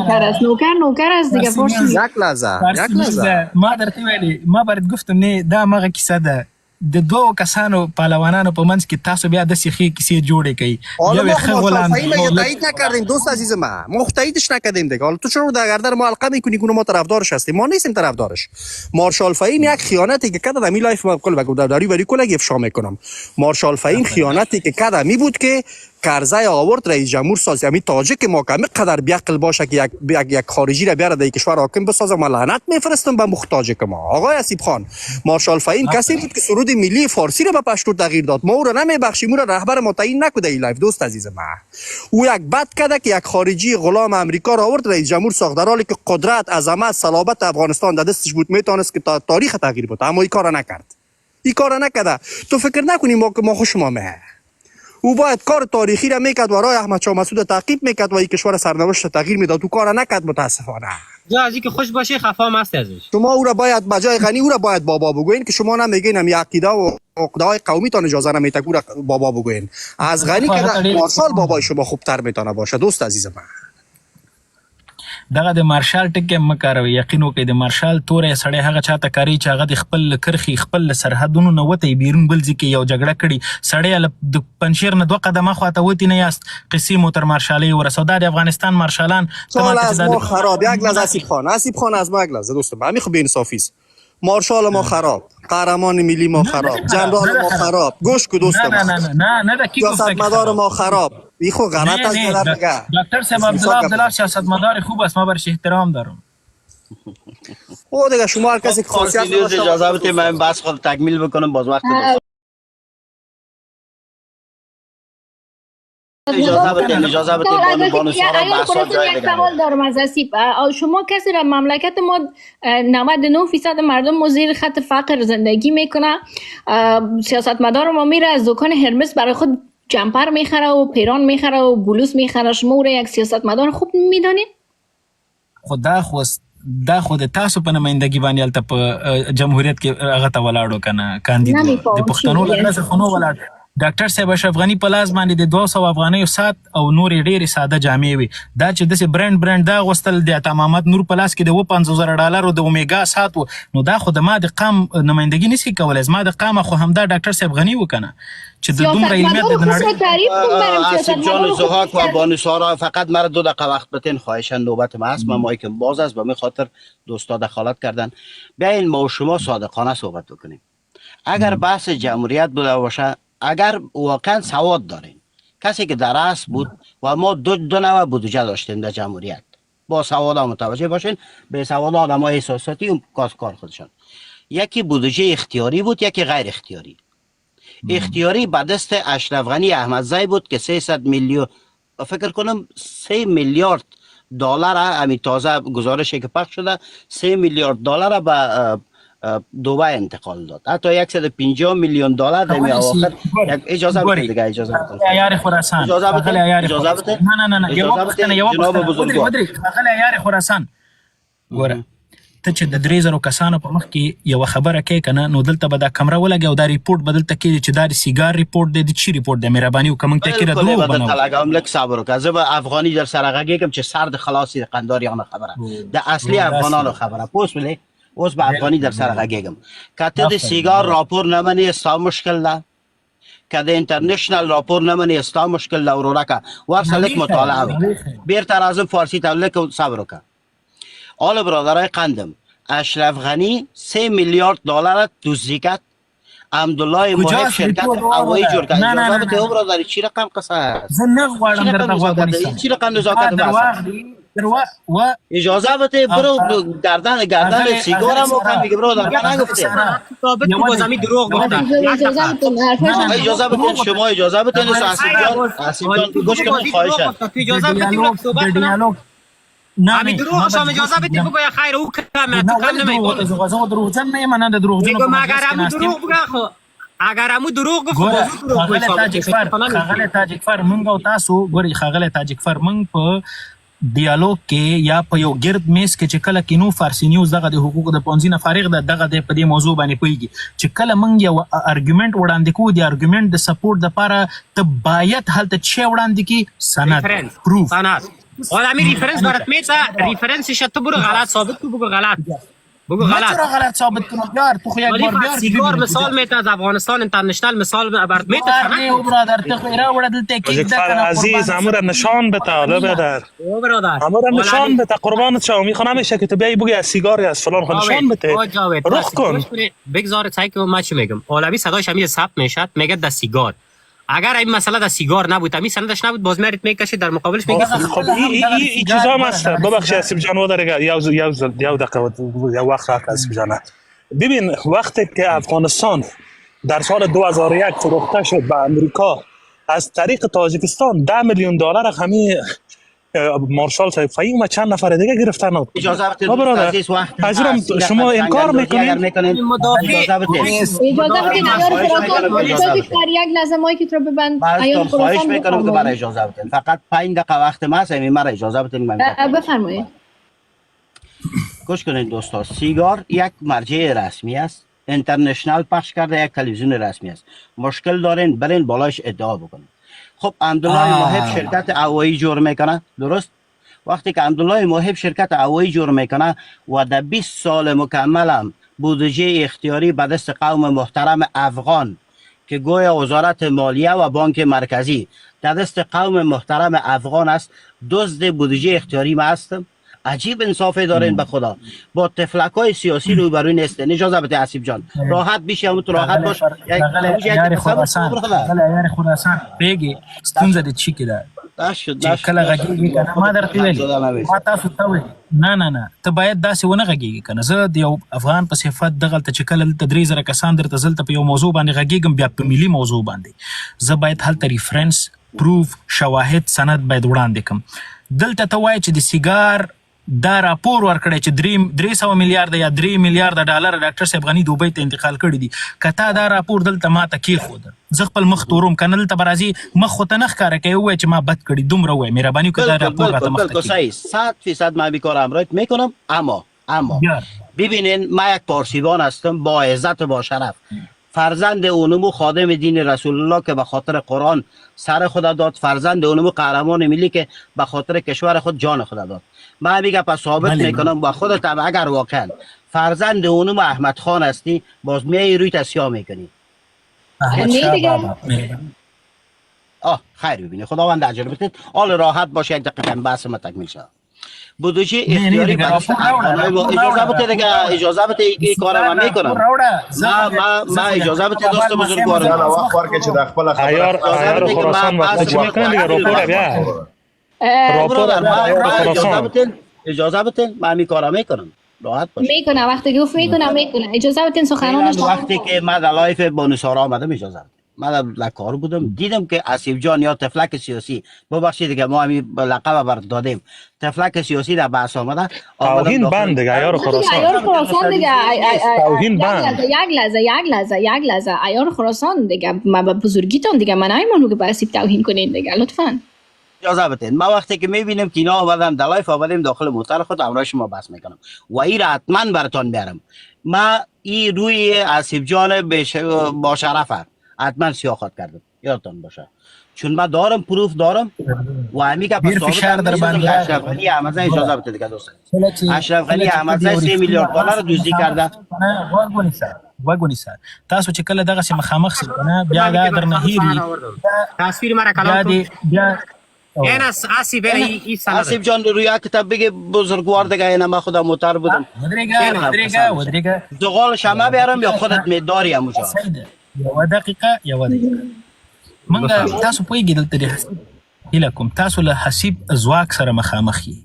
نوکر است دیگه فارسی یک لحظه ما درته ویلي ما برات گفتم نه دا مغه کیسه ده د دوه کسانو پهلوانانو په منځ کې تاسو بیا د سیخي کیسې جوړې کړئ یو ښه غلام تایید نکردیم دوست عزیز ما تاییدش نکردیم دیگه حالا تو چرا در گردن ما حلقه میکنی که ما طرفدارش هستیم ما نیستیم طرفدارش مارشال فهیم یک خیانتی که کرد می لایف ما کل بگو داری ولی کل افشا میکنم مارشال فهیم خیانتی که کرد می بود که کرزی آورد رئیس جمهور سازی همین تاجیک ما کمی قدر بیعقل باشه که یک خارجی را بیاره در کشور حاکم بسازه ما لعنت میفرستم به مخ تاجیک ما آقای اسیب خان مارشال فهیم کسی بود که سرود ملی فارسی را به پشتو تغییر داد ما او را نمیبخشیم او را رهبر ما تعیین نکرده این لایف دوست عزیز ما او یک بد کرده که یک خارجی غلام امریکا را آورد رئیس جمهور ساخت در حالی که قدرت عظمت صلابت افغانستان در دستش بود میتونست که تاریخ تغییر بده اما این کارا نکرد این کارا نکرده تو فکر نکنی ما خوش مامه او باید کار تاریخی را میکرد و راه احمد شاه مسعود تعقیب میکرد و این کشور سرنوشت تغییر میداد تو کار نکرد متاسفانه جا از اینکه خوش باشه خفا مست ازش شما او را باید بجای غنی او را باید بابا بگوین که شما نمیگین هم عقیده و عقده‌های قومی تان اجازه نمیده او را بابا بگوین از غنی که مارشال بابای شما خوبتر میتونه باشه دوست عزیز من دغه د مارشال ټکی مکاروي یقین وکړئ د مارشال تورې سړی هغه چاته کاری چې هغه د خپل کرخي خپل سرحدونو نه وتی بیرون بل ځکه یو جګړه کړي سړی د پنشیر نه دوه قدمه خواته وتی نه یاست قصې موتر مارشالي ورسودا د افغانستان مارشالان ما خراب یک لحظه اسیب خان از ما یک لحظه دوستم همین خب بی‌انصافی مارشال ما خراب قهرمان ملی ما خراب جنرال ما خراب گوش کو دوستم نه سیاستمدار ما خراب این خو غلط است در میگه دکتر صاحب عبدالله سیاستمدار خوب است ما برش احترام دارم او دیگه شما هر کسی که خاصیت داشته اجازه بدید من بس خود تکمیل بکنم باز وقت اجازه بدید بانو سارا بحثا جای دیگه سوال دارم از اسیب شما کسی را مملکت ما 99% مردم زیر خط فقر زندگی میکنه سیاستمدار ما میره از دکان هرمس برای خود جمپر میخره و پیران میخره و بلوز میخره شما او را یک سیاستمدار خوب میدانید دا خود تاسو په نمائندګي باندې الته په جمهوریت کې هغه ته ولاړو کنه کاندید د پښتنو لپاره خونو ولاړ ډاکټر صاحب اشرف غنی په لاس باندې د 200 افغانیو سات او نور ډېرې ساده جامې وي دا چې د برند دا غوستل د تمامات نور په لاس کې د $50,000 د اومیګا سات نو دا خو د ما د قام نمائندګي نشي کولای زما د قام خو همدا ډاکټر صاحب غنی وکنه چې د دومره علمیت د نړۍ آسیب جان زهاک و بانو سارا فقط مرا 2 دقیقه وقت بدین خواهشاً نوبت ما است من مایکم باز است به خاطر دوستا دخالت کردن بیاین ما و شما صادقانه صحبت بکنیم اگر بحث جمهوریت بوده باشه اگر واقعا سواد دارین کسی که در اصل بود و ما دو نوع بودجه داشتیم در جمهوریت با سواد متوجه باشین به سواد آدم های احساساتی و کار خودشان یکی بودجه اختیاری بود یکی غیر اختیاری اختیاری به دست اشرف غنی احمدزی بود که 300 میلیون فکر کنم 3 میلیارد دلار همین تازه گزارشی که پخش شده 3 میلیارد دلار به دبی انتقال داد حتی 150 میلیون دلار در اواخر اجازه بدید دیگه اجازه بدید عیار خراسان اجازه بدید نه یو وخت نه یو وخت ودرې غل عیار خراسان ګوره ته چې د 3000 کسانو په مخ کې یو خبره کوي کنه نو دلته به دا کمره ولګي او دا ریپورت بدلته کې چې دا سیګار ریپورت دی د چی ریپورت دی مهرباني وکړئ ته کې دروغ بنو لګوم لک صبر وکړه زه به افغاني در سره غږیږم چې سر د خلاصي قنداریانو خبره د اصلي افغانانو خبره پوس ولې اوس به افغاني در سره غږیږم کته د سیګار راپور نه مني استا مشکل ده که د انټرنیشنل راپور نه مني استا مشکل ده ورورکه ورسره لک مطالعه وکړه بیرته راځم فارسی ته لک صبر وکړه آل برادرای قندم اشرف غنی 3 میلیارد دلار دزدی کرد عبدالله محب شرکت هوایی جور کرد اجازه بده او برادری چی رقم قصه است زه نه غواړم درته غواړم چی رقم نزاکت و اجازه بده برو گردن سیگار هم کم میگه برادر من نگفته ثابت که بازمی دروغ گفته اجازه بده شما اجازه بده آسیب جان گوش کن خواهشم اجازه بده صحبت کنم همین دروغ شما اجازه بدید بگو یا خیر او کم تو کم نمیگه زه دروغجن نه یم نه د دروغجن میگم اگر همون دروغ بگه خو اگر همون دروغ گفت خغل تاجکفر مونږ او تاسو ګوري خغل تاجکفر مونږ په ډیالوګ کې یا په یو ګرد میز کې چې کله کینو فارسی نیوز دغه د حقوقو د پونځینه فارغ دغه د په دې موضوع باندې پويږي چې کله مونږ یو ارګومنت وړاندې کوو د ارګومنت د سپورټ لپاره ته باید هلته چې وړاندې کی سند پروف سند آدمی ریفرنس برات میته ریفرنسش تو برو غلط ثابت کو بگو غلط ثابت کنم یار تو خو یک بار بیار سیگار مثال میته از افغانستان اینترنشنال مثال برات میته نه برادر تو خو را وړل ته کې دکتر عزیز امر نشان بده حالا برادر امر نشان بده قربانت شم میخوام نمیشه که تو بیای بگی از سیگاری از فلان خو نشان بده رخ کن بگذار سعی کنم من چی میگم اولوی صداش همین ثبت میشد میگه د سیگار اگر این مسئله در سیگار نبود همین سندش نبود باز میرید میکشید در مقابلش میگید خب این چیزا هست ببخشید اسم جان و درگه یو دقیقه یا وقت راست اسم جان ببین وقتی که افغانستان در سال 2001 فروخته شد به امریکا از طریق تاجیکستان 10 میلیون دلار همین مارشال صاحب فهیم چند نفر دیگه گرفتن اجازه بدید عزیزم شما انکار میکنید اجازه بدید یک لحظه مایک رو ببند خواهش میکنم که برای اجازه بدید فقط 5 دقیقه وقت ما هست مرا اجازه بدید بفرمایید گوش کنید دوستان سیگار یک مرجع رسمی است اینترنشنال پخش کرده یک تلویزیون رسمی است مشکل دارین برین بالاش ادعا بکنید خب عبدالله محب شرکت هوایی جور میکنه درست وقتی که عبدالله محب شرکت هوایی جور میکنه و در 20 سال مکملم بودجه اختیاری به دست قوم محترم افغان که گویا وزارت مالیه و بانک مرکزی در دست قوم محترم افغان است دزد بودجه اختیاری ما هستم عجیب انصافی دارین به خدا با تفلکای سیاسی روبرو نیستین اجازه بده اسیب جان راحت بشی همون تو راحت باش یار خراسان پیگی ستونزه د چی کړه کله غږیږي کنه ما درته ویل ما تاسو ته ویل نه ته باید داسې ونه غږیږي کنه زه د یو افغان په صفت دغه ته چې کله د 3000 کسان درته زلته په یو موضوع باندې غږیږم بیا په ملي موضوع باندې زه باید هلته ریفرنس پروف شواهد سند باید وړاندې کوم دلته ته وایي چې د سیګار دا راپور ورکړی چې 300 میلیارډ یا 3 میلیارډ ډالر ډاکټر صاحب غنی دوبۍ ته انتقال کړی دي کته دا راپور دلته ما ته کېښود زه خپل مخ تورم کنه دلته به راځي مخ خو ته نه ښکاره کوي ووایي چې ما بد کړي دومره ووایي مهرباني وکړه دا راپور راته مخ ته کېږي 100% من بیکار امرایت میکنم اما ببینین ما یک پارسیوان هستم با عزت و با شرف فرزند اونمو خادم دین رسول الله که به خاطر قرآن سر خود داد فرزند اونمو قهرمان ملی که به خاطر کشور خود جان خود داد من میگم پس ثابت میکنم با خودت اگر واقعا فرزند اونم احمد خان هستی باز میای روی تسیا میکنی خیر ببینی خداوند اجر بده حال راحت باشه یک دقیقه بحث ما تکمیل شد بودجه اختیاری اجازه بده دیگه اجازه بده این کارو من میکنم ما اجازه بده دوست بزرگوارم وقت ورکه چې د خپل عیار خراسان وقت چی میکنه دیگه راپور بیا اجازه بده من این کارو میکنم راحت باشه میکنه وقتی گفت میکنه اجازه بدین سخنرانش وقتی که من در لایف بونسارا آمدم اجازه بده من در کار بودم دیدم که اسیب جان یا تفلک سیاسی ببخشید دیگه ما همین لقب بر دادیم تفلک سیاسی در بحث آمده توهین بند دیگه عیار خراسان دیگه توهین بند یک لحظه عیار خراسان دیگه ما به بزرگیتون دیگه من نمیمونم که به اسیب توهین کنین دیگه لطفاً اجازه بدین. ما وقتی که میبینیم که اینا آمدن در لایف آمدیم داخل موتر خود همراه شما بحث میکنم و این را حتما براتون بیارم. ما این روی آسیب جان با شرفه حتما سیاحت کردم، یادتون باشه، چون من دارم پروف دارم و همین که پس فشار در بند اشرف غنی احمدزی اجازه بده دیگه دوستان. اشرف غنی احمدزی 3 میلیارد دلار دزدی کرده. وګونی سر تاسو چې کله دغه سم مخامخ سره کنه بیا دا درنه هیری تصویر مرا کلام بیا این آسیب این سند آسیب جان روی کتاب بگه بزرگوار دیگه اینا ما خودم موتر بودم ودرېګه زغال شمه بیارم یا خودت میداری همونجا یو دقیقه منګه تاسو پوهیږئ دلته د حسیب هیله کوم تاسو له حسیب ځواک سره مخامخ یې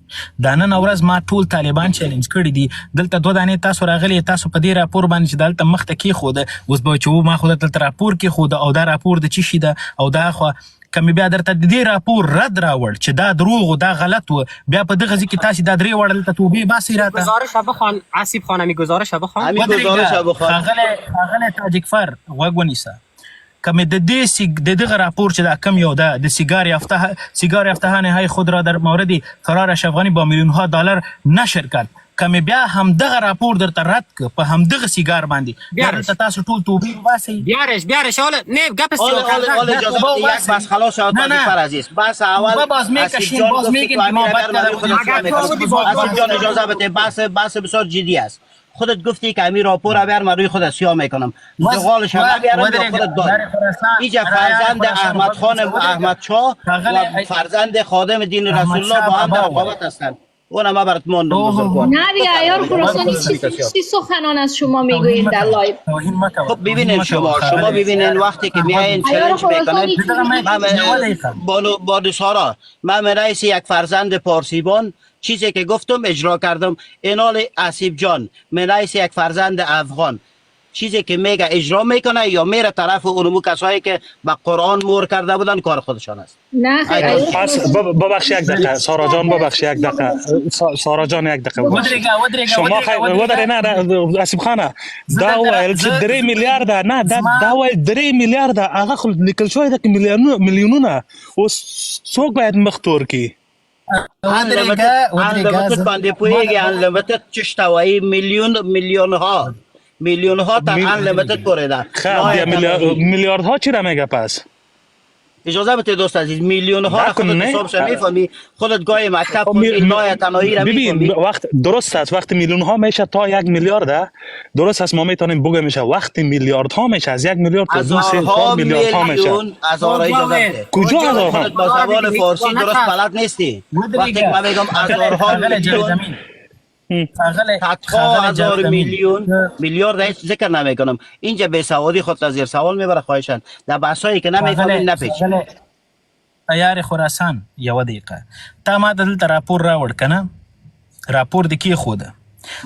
دا نن ورځ ما ټول طالبان چیلنج کړي دي دلته 2 دانې تاسو راغلي تاسو په دې راپور باندې چې دلته مخته کېښوده اوس به چې ما خو دلته راپور کېښوده او دا راپور د څه شي ده او دا خو کمی بیا درته د دې راپور رد راوړ چې دا دروغ او دا غلط و بیا په دغه ځکه تاسو دا درې وړل ته توبې باسي راته گزارش بخوان آسیب خان می گزارش بخوان همین گزارش بخوان هغه تاجک فر وګونیسا کمی د دغه راپور چې دا کم یو ده د سیگار یافته نهایی خود را در مورد فرار اشرف غنی با میلیون‌ها دلار نشر کرد کمی بیا هم دغه راپور درته رد که په هم دغه سیگار باندې درته تاسو ټول توبې وباسئ بیارش حالا نه گپ اول اجازه بده یک بس خلاص شد فر عزیز بس اول باز میگیم که ما بعد آسیب جان اجازه بده بس بسیار جدی است. خودت گفتی که همین راپور بیار من روی خودت سیاه میکنم زغال شما بیارم یا خودت دار اینجا فرزند احمد خان احمد شاه و فرزند خادم دین رسول الله با هم در رقابت هستند. اون ما برات ماندم بزرگوار. نه دیگه عیار خراسانی چی سخنان از شما میگویید در لایو؟ خب ببینین شما ببینین وقتی که میایین چالش میکنین با دوسارا من رئیس یک فرزند پارسیبان چیزی که گفتم اجرا کردم. اینال آسیب جان من رئیس یک فرزند افغان چیزی که میگه اجرا میکنه یا میره طرف اونمو کسایی که با قرآن مور کرده بودن کار خودشان است. نه خیر ببخش یک دقیقه سارا جان ببخش یک دقیقه سارا جان یک دقیقه شما ودره نه آسیب خانه دا ویل چې 3 میلیارد نه دا ویل 3 میلیارد هغه خو لیکل شوی د میلیونونه اوس څوک باید مختور کی انلمیتد باندې پوهیږي انلمیتد چشتاوی میلیون ها تا انلمیتد پوره ده. خب میلیارد ها چی را میگه پس؟ اجازه بده دوست عزیز میلیون ها خودت حسابش میفهمی خودت گاهی مکتب نای تنهایی را میفهمی. وقت درست است وقت میلیون ها میشه تا 1 میلیارد درست است ما میتونیم بگم میشه وقت میلیارد ها میشه از 1 میلیارد تا 2 میلیارد ها میشه. هزار اجازه بده کجا هزار ها؟ با زبان فارسی درست بلد نیستی. وقتی که من میگم هزارها میلیون صدها هزار میلیارد هیچ ذکر نمیکنم. اینجا به سوادی خود از زیر سوال میبره خواهشان در بحثایی که نمیفهمین نپیچ. عیار خراسان یو دقیقه تا ما دلته راپور راوړ کنه راپور د کې خوده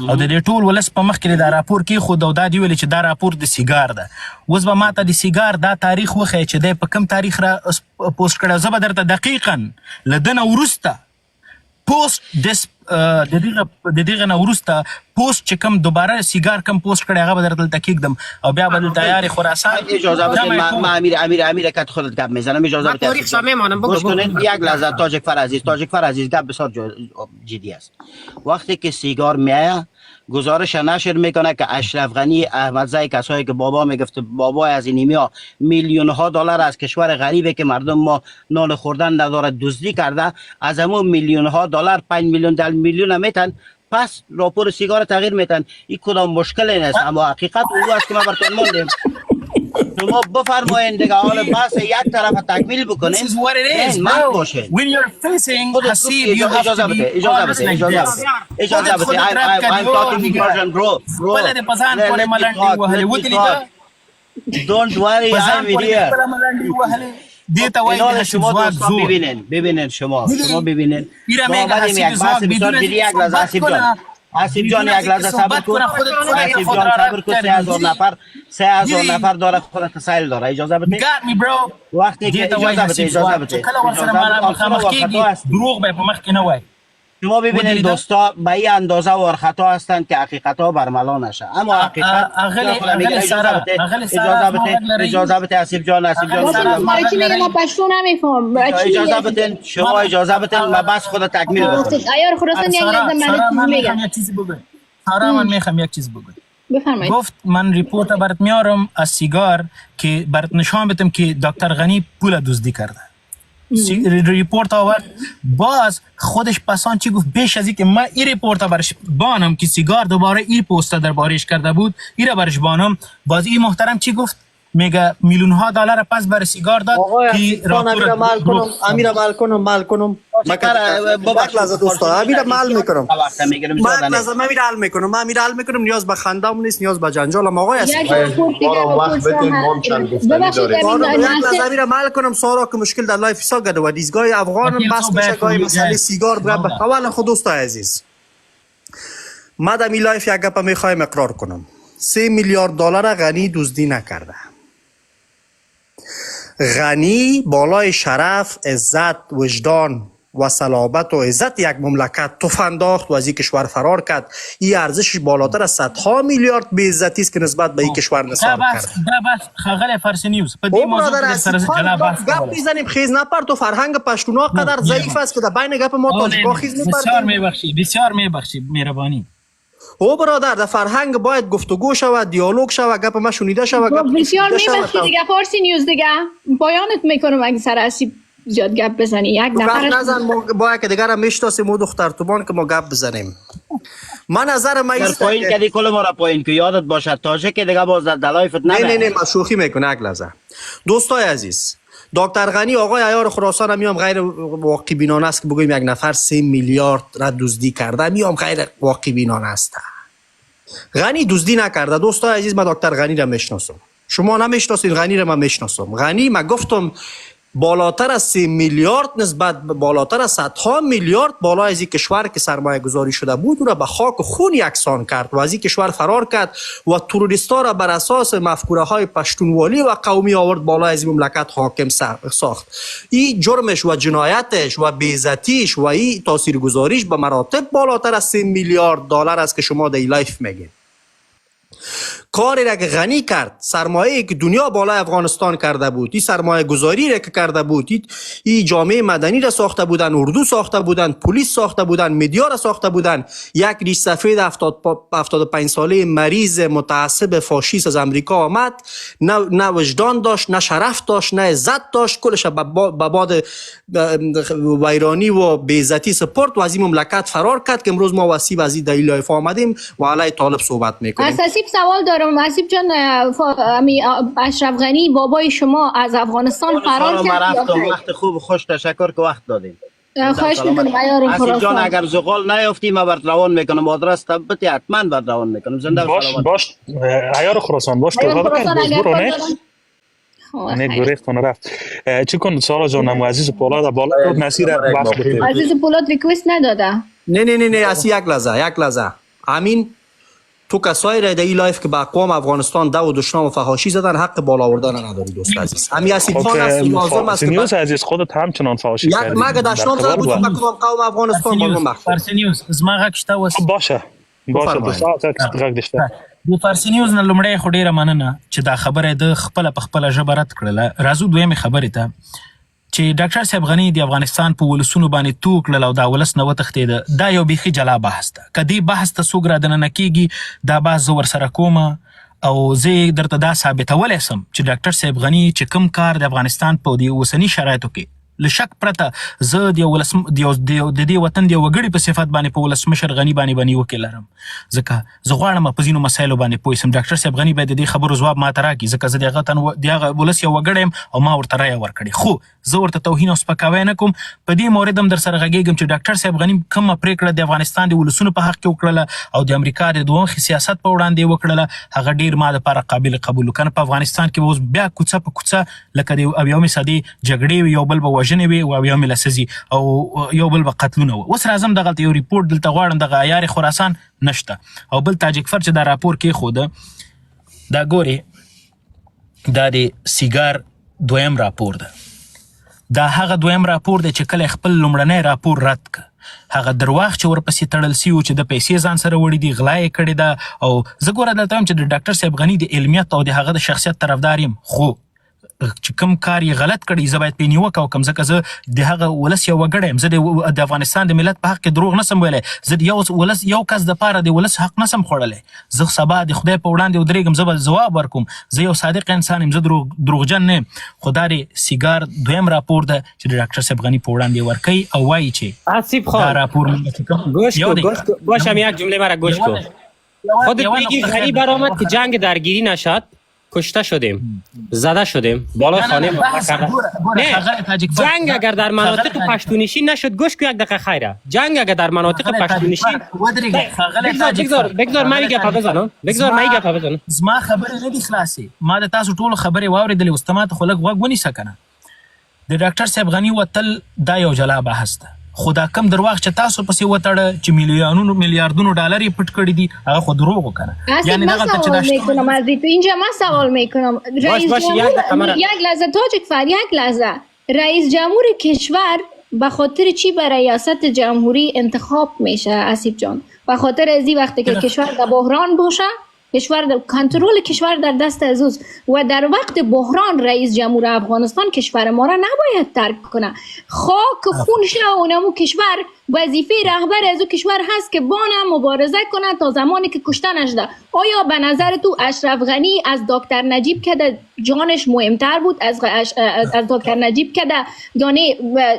او د دې ټول ولس په مخ کې دا راپور کې خوده او دا دی ویل چې دا راپور د سیګار ده. اوس به ماته د سیګار دا تاریخ وخی چې د په کم تاریخ را پوسټ کړه زه به درته دقیقاً لدنه ورسته پوسټ د دغه نه ورسته پوسټ چې کوم دوباره سیګار کم پوسټ کړي هغه به درته تکیږم او بیا به تیار خراسان اجازه بده ما امیر کت خودت گپ میزنم اجازه بده تاریخ میمونم گوش کنید یک لحظه تاجک فر عزیز گپ بسیار جدی است. وقتی که سیگار میایه گزارش نشر میکنه که اشرف غنی احمدزی کسایی که بابا میگفت بابا از اینیمیا میلیون ها دلار از کشور غریبه که مردم ما نان خوردن نداره دزدی کرده از همون میلیون ها دلار 5 میلیون 10 میلیون میتن پس راپور سیگار تغییر میتن. این کدام مشکلی نیست اما حقیقت او است که ما براتون موندیم. شما بفرمایید دیگه حالا بس یک طرف تکمیل بکنین. This is what it is, bro. When you're facing Hasib, you have to be honest like this. اجازه بده. I'm talking Persian bro. ولا د پزان پورې ملنډي وهلې ودلی دا Don't worry I'm here. دیتا وایي د حسیب ځواک زور ببینین شما ببینین ایرا میگه حسیب ځواک بدون آسیب جان یک لحظه صبر کن. آسیب جان صبر کن. 3000 نفر داره خودت تسهیل داره. اجازه بده. got me bro وقتی که اجازه بده کله ورسره مخامخ کېږي دروغ به په مخ کې نه وای شما ببینید دوستا به این اندازه ورخطا هستند که حقیقتا برملا نشه، اما حقیقت اجازه بده اسیب جان اجازه بدین شما اجازه بدین من بس خود تکمیل بکنم. عیار خراسان یک لحظه من میگم یک چیزی بگو. سارا من میخوام یک چیز بگم. بفرمایید. گفت من ریپورت برات میارم از سیگار که برات نشان بدم که دکتر غنی پول دزدی کرده. ریپورت آورد، باز خودش پسان چی گفت بیش از این که من این ریپورت برش بانم که سیگار دوباره این پوست در بارش کرده بود این را برش بانم، باز این محترم چی گفت؟ میگه میلیون ها دلار پس بر سیگار داد که راپور امیر مال کنم یک لحظه دوستا امیر مال میکنم من حل میکنم نیاز به خندام نیست، نیاز به جنجالم. آقای امیر مال کنم سارا که مشکل در لایف حساب کرده و دیزگاه افغان بس میشه گاهی مسئله سیگار به اول خود دوستا عزیز ما در این لایف یک گپ میخوایم اقرار کنم 3 میلیارد دلار غنی دزدی نکرده. غنی بالای شرف، عزت، وجدان و صلابت و عزت یک مملکت توف انداخت و از این کشور فرار کرد. این ارزشش بالاتر از صدها میلیارد به عزتی است که نسبت به این کشور نثار کرد. بس خغل فارسی نیوز په دې موضوع کې سره جلا بحث گپ میزنیم خیز نپر تو فرهنگ پښتونها قدر ضعیف است که در بین گپ ما تاجیکا خیز نپر. بسیار میبخشی مهربانی. او برادر در فرهنگ باید گفتگو شود، دیالوگ شود، گپ ما شنیده شود. بسیار میبخشی دیگه فارسی نیوز دیگه پایانت میکنم اگه سر اسیب زیاد گپ بزنی یک نفر نزن با یک دیگر میشناسیم و دختر توبان که ما گپ بزنیم. من نظر ما است پایین کردی کل ما را پایین که یادت باشد تاجه که دیگه باز در لایفت نه ما شوخی میکنه. یک لحظه دوستای عزیز، دکتر غنی آقای عیار خراسان میام غیر واقع بینانه است که بگویم یک نفر 3 میلیارد را دزدی کرده، میام غیر واقع بینانه است. غنی دزدی نکرده. دوستای عزیز من دکتر غنی را میشناسم، شما نمیشناسید، غنی را من میشناسم. غنی من گفتم بالاتر از 3 میلیارد نسبت بالاتر از صدها میلیارد بالای از این کشور که سرمایه گذاری شده بود او را به خاک و خون یکسان کرد و از این کشور فرار کرد و تروریستا را بر اساس مفکوره های پشتونوالی و قومی آورد بالای از این مملکت حاکم ساخت. این جرمش و جنایتش و بی‌عزتیش و این تاثیرگذاریش به مراتب بالاتر از 3 میلیارد دلار است که شما در لایف میگین. کاری را که غنی کرد، سرمایه‌ای که دنیا بالای افغانستان کرده بود، این سرمایه گذاری را که کرده بود، این جامعه مدنی را ساخته بودن، اردو ساخته بودن، پلیس ساخته بودن، مدیا را ساخته بودن. یک ریش سفید 75 ساله مریض متعصب فاشیست از امریکا آمد، نه وجدان داشت، نه شرف داشت، نه عزت داشت، کلش به باد ویرانی و بی‌عزتی سپرد و از این مملکت فرار کرد که امروز ما وسیب از این دلیل لایف آمدیم و علی طالب صحبت میکنیم. اساسی سوال دارم اسیب جان، اشرف غنی بابای شما از افغانستان فرار کرد. وقت خوب خوش تشکر که وقت دادیم. خواهش میکنم عیار خراسان. اسیب جان اگر زغال نیافتی ما برات روان میکنم، آدرس تبتی حتما برات روان میکنم. زنده باش عیار خراسان باش تو برو نه گریختون رفت چی کن سارا جانم عزیز پولاد بالا نصیر وقت بده. عزیز پولاد ریکوست نداده. نه اسی یک لحظه امین تو کسایی را در این لایف که با اقوام افغانستان دو و دشنام و فحاشی زدن حق بالا آوردن نداری دوست عزیز. همین اسیب خان است لازم است نیوز عزیز خودت همچنان فحاشی کردی. یک مگه دشنام زده بود با قوم افغانستان بالا مخ. فارسی نیوز زما غکشته وس باشه دو ساعت غږ دشته. د فارسی نیوز نه لومړی خو ډیره مننه چې دا خبره د خپل په خپل ژبه رد کړله. راځو دویمه خبره ته چې ډاکټر صاحب غنی د افغانستان په ولسونو باندې تو کړل او دا ولس نه وتښتېده. دا یو بیخي جلا بحث ده. که دې بحث ته څوک رادننه کېږي دا بحث زه ورسره کوم او زه درته دا ثابتولی سم چې ډاکټر صاحب غنی چې کوم کار د افغانستان په دې اوسني شرایطو کې له شک پرته زه د دې وطن د وګړي په صفت باندې په ولسمشر غنی باندې نیوکې لرم، ځکه زه غواړم په ځینو مسایلو باندې پوه شم. ډاکټر صاحب غنی باید د دې خبرو ځواب ماته راکړي ځکه زه د هغه ولس یو وګړی یم او ما ورته رایه ورکړې. خو زه ورته توهین او سپکاوی نه کوم. په دې مورد هم در سره غږېږم چې ډاکټر صاحب غنی کومه پرېکړه د افغانستان د ولسونو په حق کې وکړله او د امریکا د دوه سیاست په وړاندې وکړله هغه ډېر ما دپاره قابل قبول. کنه په افغانستان کې اوس بیا کوڅه په کوڅه لکه د اویاومې صدۍ جګړې وي، یو بل به وژنې وي او اویاومې لسیزې او یو بل به قتلونه وي. اوس راځم دغلته یو ریپورټ دلته غواړم دغه عیار خراسان نشته او بل تاجک فر چې دا راپور کېښوده دا ګورې دا د سیګار دویم راپور ده. دا هغه دویم راپور دی چې کله خپل لومړنی راپور رد که هغه درواغ چې ورپسې تړل سي و چې د پیسې ځان سره وړي دي غلا یې کړې ده. او زه ګوره دلته وایم چې د ډاکټر صاحب غني د علمیت او د هغه د شخصیت طرفدار یم، خو چې کوم کار یې غلط کړی زه باید پې نیوکه وکړم، ځکه زه د هغه ولس یو وګړی یم. زه د افغانستان د ملت په حق کې دروغ نسم ویلی، زه د یو کس دپاره د ولس حق نسم خوړلی. زه سبا د خدای په وړاندې ودرېږم، زه به ځواب ورکوم. زه یو صادق انسان یم، زه دروغجن نه یم. خو دا د سیګار دویم راپور ده چې د ډاکټر صاحب غني په وړاندې ورکوي او وایي چې آصف خان دا راپور گوش هم یک جمله مرا گوش کن. خودت میگی غنی برآمد که جنگ درگیری نشد، کشته شدیم، زده شدیم، بالا خانه نه. جنگ اگر در مناطق پشتونشین نشد، گوش کو یک دقیقه خیره، جنگ اگر در مناطق پشتونشین بگذار من گپ بزنم، بگذار من گپ بزنم. زما خبرې نه دي خلاصې، ما د تاسو ټولو خبرې واورېدلې، اوس ته ماته خو لږ غوږ ونیسه که نه. د ډاکټر صاحب غني وتل دا یو جلا بحث ده، خو دا کم درواغ چې تاسو پسې وتړه چې میلیاردونو ډالر یې پټ کړي دي، هغه خو دروغ وکنه. یعنی من سوال میکنم از تو اینجا، من سوال میکنم رئیس جمهور یک لحظه تاجک فر، یک لحظه، رئیس جمهور کشور به خاطر چی به ریاست جمهوری انتخاب میشه آصف جان؟ به خاطر ازی وقتی که کشور در بحران باشه، کنترل کشور در دست ازوز و در وقت بحران رئیس جمهور افغانستان کشور ما را نباید ترک کنه. خاک خونش اونمو کشور وظیفه رهبر ازو کشور هست که بانم مبارزه کنه تا زمانی که کشته نشده. آیا به نظر تو اشرف غنی از دکتر نجیب که جانش مهمتر بود، از دکتر نجیب که یعنی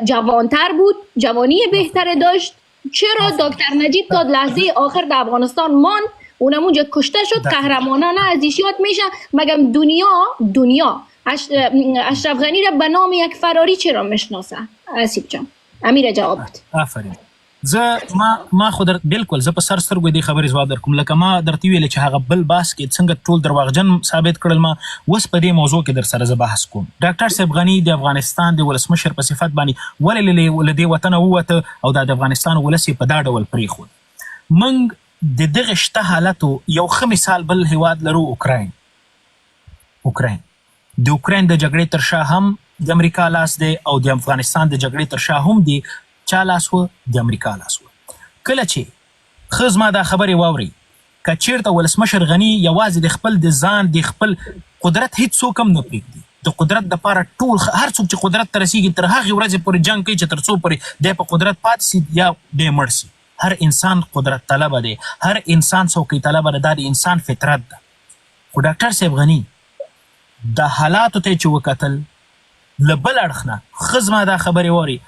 جوانتر بود، جوانی بهتر داشت؟ چرا دکتر نجیب تا لحظه آخر در افغانستان ماند، اونم اونجا کشته شد، قهرمانانه از ایشیات میشه؟ مگم دنیا اشرف غنی را به نام یک فراری چرا میشناسه؟ آصف جان امیر جواب بده. آفرین. ما خو بالکل زه په سر سترګو دې خبرې ځواب درکوم. لکه ما درته ویلې چې هغه بل بحث کې څنګه ټول درواغجن ثابت کړل، ما اوس په دې موضوع کې در سره زه بحث کوم. ډاکټر صاحب غني د افغانستان د ولسمشر په صفت باندې ولې له دې وطنه ووته او د افغانستان ولس یې په دا ډول پرېښود. موږ د دغه شته حالتو یو ښه مثال بل هیواد لرو، اوکراین. د اوکراین د جګړې تر شا هم د امریکا لاس دی او د افغانستان د جګړې تر شا هم دی چا لاس و؟ د امریکا لاس و. کله چې ښه زما دا خبرې واورئ، که چېرته ولسمشر غني یوازې د خپل د ځان د خپل قدرت هېڅوک هم نه پرېږدي، د قدرت دپاره ټول هر څوک چې قدرت ته رسېږي تر هغې ورځې پورې جنګ کوي چې تر څو پورې دی په قدرت پاتې سي یا دی مړ سي. هر انسان قدرت طلبه دی، هر انسان څوکۍ طلبه ده، دا د انسان فطرت ده. خو ډاکټر صاحب غني د حالاتو ته چې وکتل له بل اړخ نه ښه زما دا خبرې واورئ،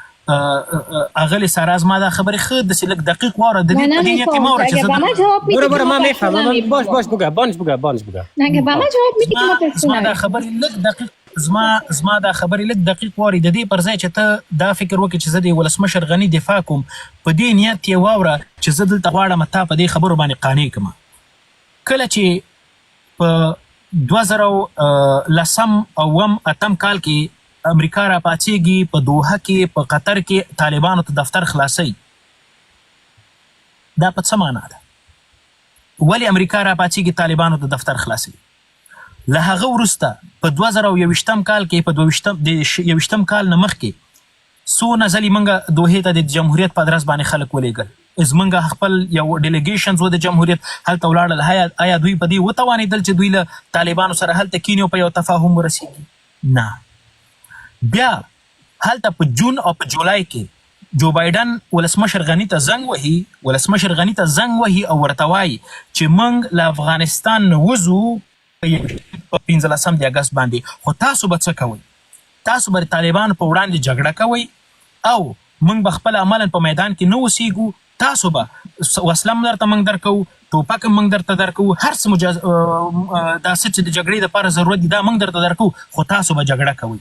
اغلی سارا زما دا خبرې ښه داسې لږ دقیق واوره، د دې په دې نیت یې مه واوره چې برو ما میفهمم. باش بگو بانج بگو. اگه به من جواب میدی که ما زما دا خبرې لږ دقیق زما دا خبرې لږ دقیق واوري، د دې پر ځای چې ته دا فکر وکړې چې زه د ولسمشر غني دفاع کوم، په دې نیت یې واوره چې زه دلته غواړم تا په دې خبرو باندې قانع کړم. کله چې په 2010 او 2008 کال کې امریکا را پاڅېږي، په دوحه کې په قطر کې طالبانو ته دفتر خلاصوي، دا په څه معنا ده؟ ولې امریکا را پاڅېږي طالبانو ته دفتر خلاصوي؟ له هغه وروسته په 2021 کال کې په 2021 کال نه مخکې څو ځلې موږ دوحې ته د جمهوریت په ادرس باندې خلک ولېږل. زموږ خپل یو ډیلیګیشنز و د جمهوریت هلته ولاړل. آیا دوی په دې وتوانېدل چې دوی له طالبانو سره هلته کینی او په یو تفاهم ورسېږي؟ نه. بیا هلته په جون او په جولای کې جو بایډن ولسمشر غني ته زنګ وهي او ورته وایي چې موږ له افغانستان نه وځو په 15 د اګست باندې، خو تاسو به څه کوئ؟ تاسو به د طالبانو په وړاندې جګړه کوئ او موږ به خپل عملا په میدان کې نه اوسېږو، تاسو به وسله هم درته موږ درکوو، ټوپک هم موږ درته درکوو، هر څه دا څه چې د جګړې دپاره ضرورت دي دا موږ درته درکوو، خو تاسو به جګړه کوئ.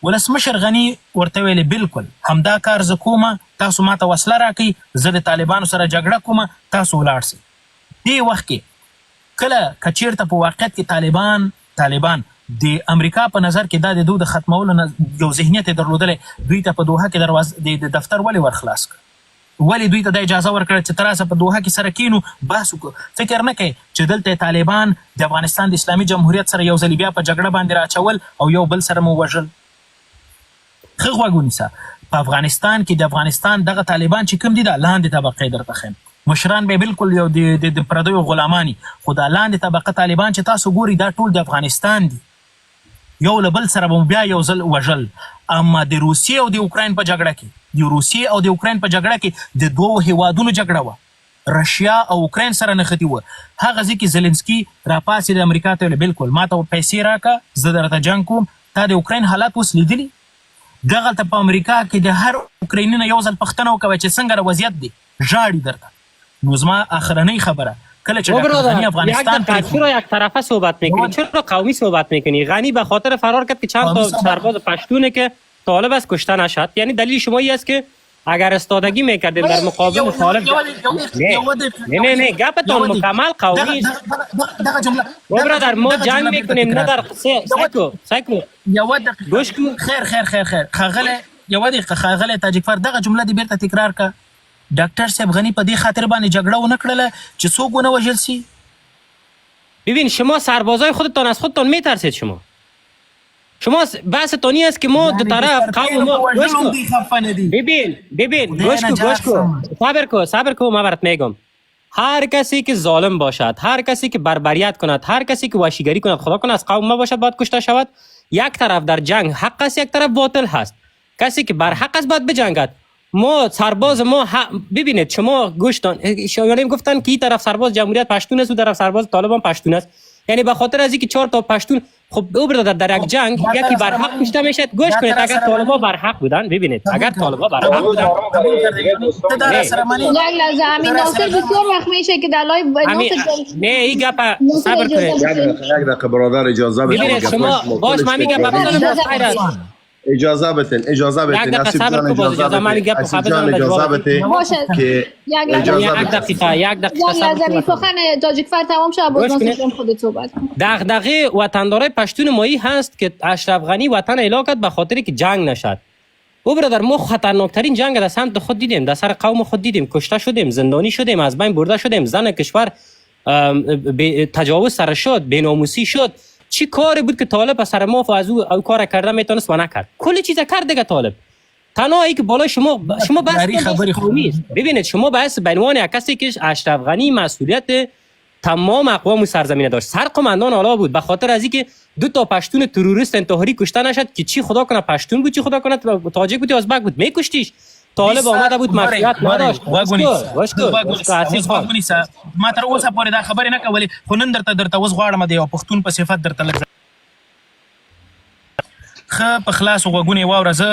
ولسمشر غني ورته ویلې بالکل همدا کار زه کومه، تاسو ماته وسله راکړئ، زه د طالبانو سره جګړه کومه، تاسو ولاړ سئ. دې وخت کې کله که چېرته په واقعیت کې طالبان د امریکا په نظر کې دا د دوی د ختمولو یو ذهنیت یې درلودلی، دوی ته په دوحه کې د دفتر ولې ورخلاص کړ؟ ولې دوی ته دا اجازه ورکړه چې ته راسه په دوحه کې سره کینو بحث وکړو؟ فکر نه کوي چې دلته طالبان د افغانستان د اسلامي جمهوریت سره یو ځل بیا په جګړه باندې راچول او یو بل سره مو وژل؟ ښه غوږ ونیسه، په افغانستان کې د افغانستان دغه طالبان چې کوم دي د لاندې طبقې درته ښیم مشران به بالکل یو د پردیو غلامانی خو د لاندې طبقه طالبان چې تاسو ګوري دا ټول د افغانستان دي یو له بل سره به بیا یو ځل وژل اما د روسیې او د اوکراین په جګړه کې د روسیې او د اوکراین په جګړه کې د دوو هیوادونو جګړه وه رشیا او اوکراین سره نښتي وه هغه ځای کې زلنسکي راپاڅېد د امریکا ته ویل بالکل ما ته پیسې راکړه زه درته جنګ کوم تا د اوکراین حالات اوس لیدلي دغلته په امریکا کې د هر اوکرایني نه یو ځل پوښتنه وکوه چې څنګه وضعیت دی ژاړي درته نو زما اخرنۍ خبره کله چې غنی افغانستان چرا یک طرفه صحبت میکنی چرا قومی صحبت میکنی غنی به خاطر فرار کرد که چند تا سرباز پشتونه که طالب از کشته نشد یعنی دلیل شما این است که اگر استادگی میکردین در مقابل طالب نه گپتون مکمل قومی برادر ما جنگ میکنیم نه در سایکو یو دقیقه خیر خاغله یو دقیقه خاغله تاجیکفر دغه جمله دی بیرته تکرار کا ډاکټر صاحب غنی په دې خاطر باندې جګړه ونه کړله چې څوک ونه وژل سي ببین شما سربازای خودتان از خودتان میترسید شما بحثتانی است که ما دو طرف قوم ما ببین گوش کو صبر کو ما برات میگم هر کسی که ظالم باشد هر کسی که بربریت کند هر کسی که وحشیگری کند خدا کنه از قوم ما باشد باید کشته شود یک طرف در جنگ حق است یک طرف باطل هست کسی که بر حق است باید بجنگد ما سرباز ما ببینید شما گوشتان شما گفتن که این طرف سرباز جمهوریت پشتون است و طرف سرباز طالبان پشتون است یعنی به خاطر از اینکه 4 تا پشتون خب او برادر در یک جنگ یکی بر حق کشته میشه گوش کنید اگر طالبا بر حق بودن ببینید اگر طالبا بر حق بودن یک لحظه امین ناصر بسیار وقت میشه که در لایو نه این گپ صبر کنید یک دقیقه برادر اجازه بدید ببینید شما باش من میگم اجازه بدین اسیب جان اجازه بدین که یک دقیقه سخن تاجیکفر تمام شد باز ناصر خودت صحبت کن دغدغه وطندارای پشتون مایی هست که اشرف غنی وطن اعلام کرد به خاطر که جنگ نشد او برادر ما خطرناکترین جنگ در سمت خود دیدیم در سر قوم خود دیدیم کشته شدیم زندانی شدیم از بین برده شدیم زن کشور تجاوز سر شد بی‌ناموسی شد چی کاری بود که طالب از سر ما و از او کار کرده میتونست و نکرد کلی چیزا کرد دیگه طالب تنها ای که بالای شما بحث قومی است ببینید شما بحث به عنوان یک کسی که اشرف غنی مسئولیت تمام اقوام سرزمین داشت سرقمندان آلا بود به خاطر از اینکه 2 تا پشتون تروریست انتحاری کشته نشد که چی خدا کنه پشتون بود چی خدا کنه تاجیک بود یا ازبک بود میکشتیش طالب آمده بود مسئولیت نداشت ما تر اوسه پورې دا خبرې نه کولې خو نن درته اوس غواړم د یو پښتون په صفت درته لږ ښه په خلاصو غوږونې واوره زه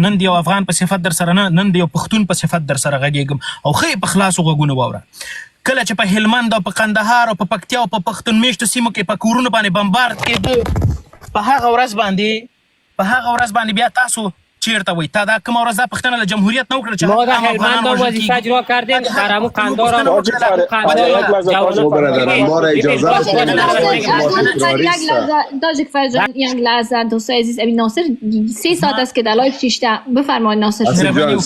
نن د یو افغان په صفت در سره نه نن د یو پښتون په صفت در سره غږیږم او ښه په خلاصو غوږونو واوره کله چې په هلمند او په قندهار او په پکتیا او په پښتون میشتو سیمو کې په کورونو باندې بمبارد کېده په هغه ورځ باندې بیا تاسو چیرته وای تا دا کوم ورځ د پښتنه له جمهوریت نو کړل چې ما در هلمند وظیفه اجرا کردیم در همون قندهار ما را اجازه بدید تاجیکفر جان یک لحظه دوست عزیز امین ناصر 3 ساعت است که در لایو شیشته بفرمایید ناصر جان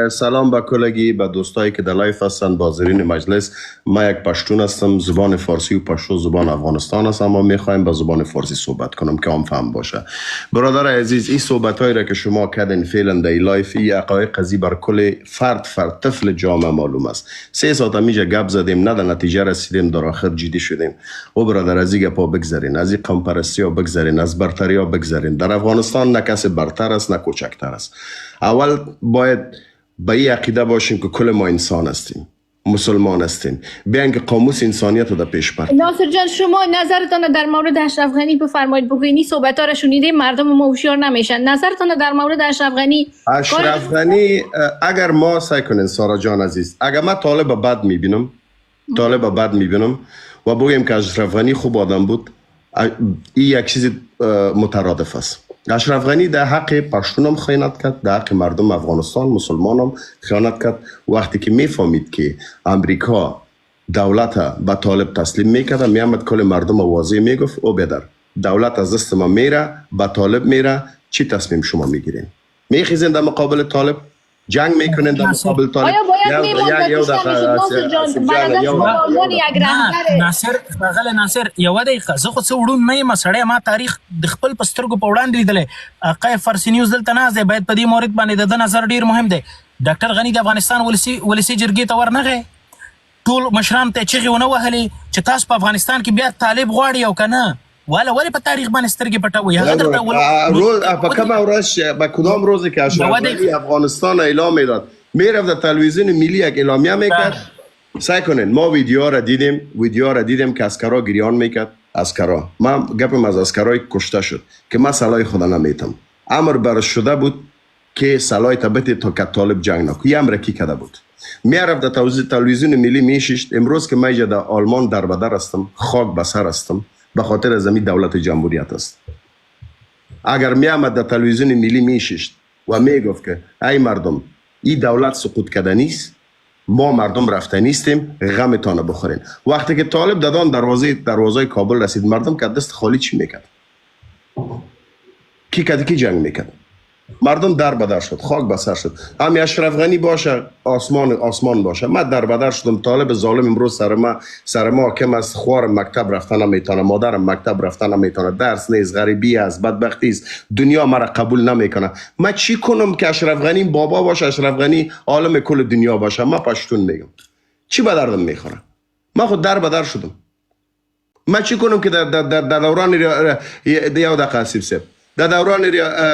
سلام به کلگی به دوستایی که در لایو هستند حاضرین مجلس ما یک پشتون هستم زبان فارسی و پشتو زبان افغانستان است اما میخوایم به زبان فارسی صحبت کنم که عام فهم باشه برادر عزیز این صحبتایی را که شما کردین فعلا در لایف این حقایق قضیه بر کل فرد طفل جامعه معلوم است 3 ساعت میجا گپ زدیم نه در نتیجه رسیدیم در آخر جدی شدیم او برادر از این گپا بگذارین از این قوم پرستی ها بگذارین از برتری ها بگذارین در افغانستان نه کسی برتر است نه کوچکتر است اول باید به این عقیده باشیم که کل ما انسان هستیم مسلمان هستیم بیان که قاموس انسانیت رو در پیش برد ناصر جان شما نظرتان در مورد اشرف غنی بفرمایید بگویید صحبت ها را شنیدیم مردم ما هوشیار نمیشن نظرتان در مورد اشرف غنی اگر ما سعی کنین سارا جان عزیز اگر من طالب بد میبینم و بگویم که اشرف غنی خوب آدم بود این یک چیز مترادف است اشرف غنی در حق پشتونم خیانت کرد در حق مردم افغانستان مسلمانم خیانت کرد وقتی که میفهمید که امریکا دولت به طالب تسلیم میکرد میامد کل مردم واضح میگفت او بدر دولت از دست ما میره به طالب میره چی تصمیم شما میگیرین میخیزین در مقابل طالب جنگ میکنین در مقابل طالب. آیا باید میموند ناصر جان برادر شما یک رهبر ناصر یو دقیقه زه خو څه وړون نه یم سړی ما تاریخ د خپل په سترګو په وړاندې لیدلی آقای فارسي نیوز دلته ناست دی باید په دې مورد باندې د ده نظر ډېر مهم دی ډاکټر غني د افغانستان ولسي جرګې ته ورنغی ټول مشرانو ته یې چغې ونه وهلې چې تاسو په افغانستان کې بیا طالب غواړي او که نه ولې په تاریخ باندې سترګې پټوئ هغه درته په کومه ورځ به کدام روزی که اشرف غنی افغانستان اعلام میداد میرفت در تلویزیون ملی یک اعلامیه میکرد سعی کنین ما ویدیو را دیدیم که اسکرها گریان میکرد اسکرها من گپم از اسکرهای کشته شد که من سلاح خدا نمیتم امر برش شده بود که سلاح تبت تا که طالب جنگ نکن یه امر کی کرده بود میرفت در تلویزیون ملی میشیشت امروز که من در آلمان در بدر هستم خاک به سر هستم به خاطر از این دولت جمهوریت است اگر می آمد در تلویزیون ملی میشیشت و میگفت که ای مردم این دولت سقوط کرده نیست ما مردم رفته نیستیم غمتان بخورین وقتی که طالب دادان دروازه کابل رسید مردم که دست خالی چی میکرد کی جنگ میکرد مردم در بدر شد خاک به سر شد امی اشرف غنی باشه آسمان باشه من در بدر شدم طالب ظالم امروز سر ما کم از خوار مکتب رفتن نمیتونه مادرم مکتب رفتن نمیتونه درس نیست غریبی است بدبختی است دنیا مرا قبول نمیکنه من چی کنم که اشرف غنی بابا باشه اشرف غنی عالم کل دنیا باشه من پشتون میگم چی به دردم میخوره من خود در بدر شدم من چی کنم که در دوران یو دقیقه حسیب سب در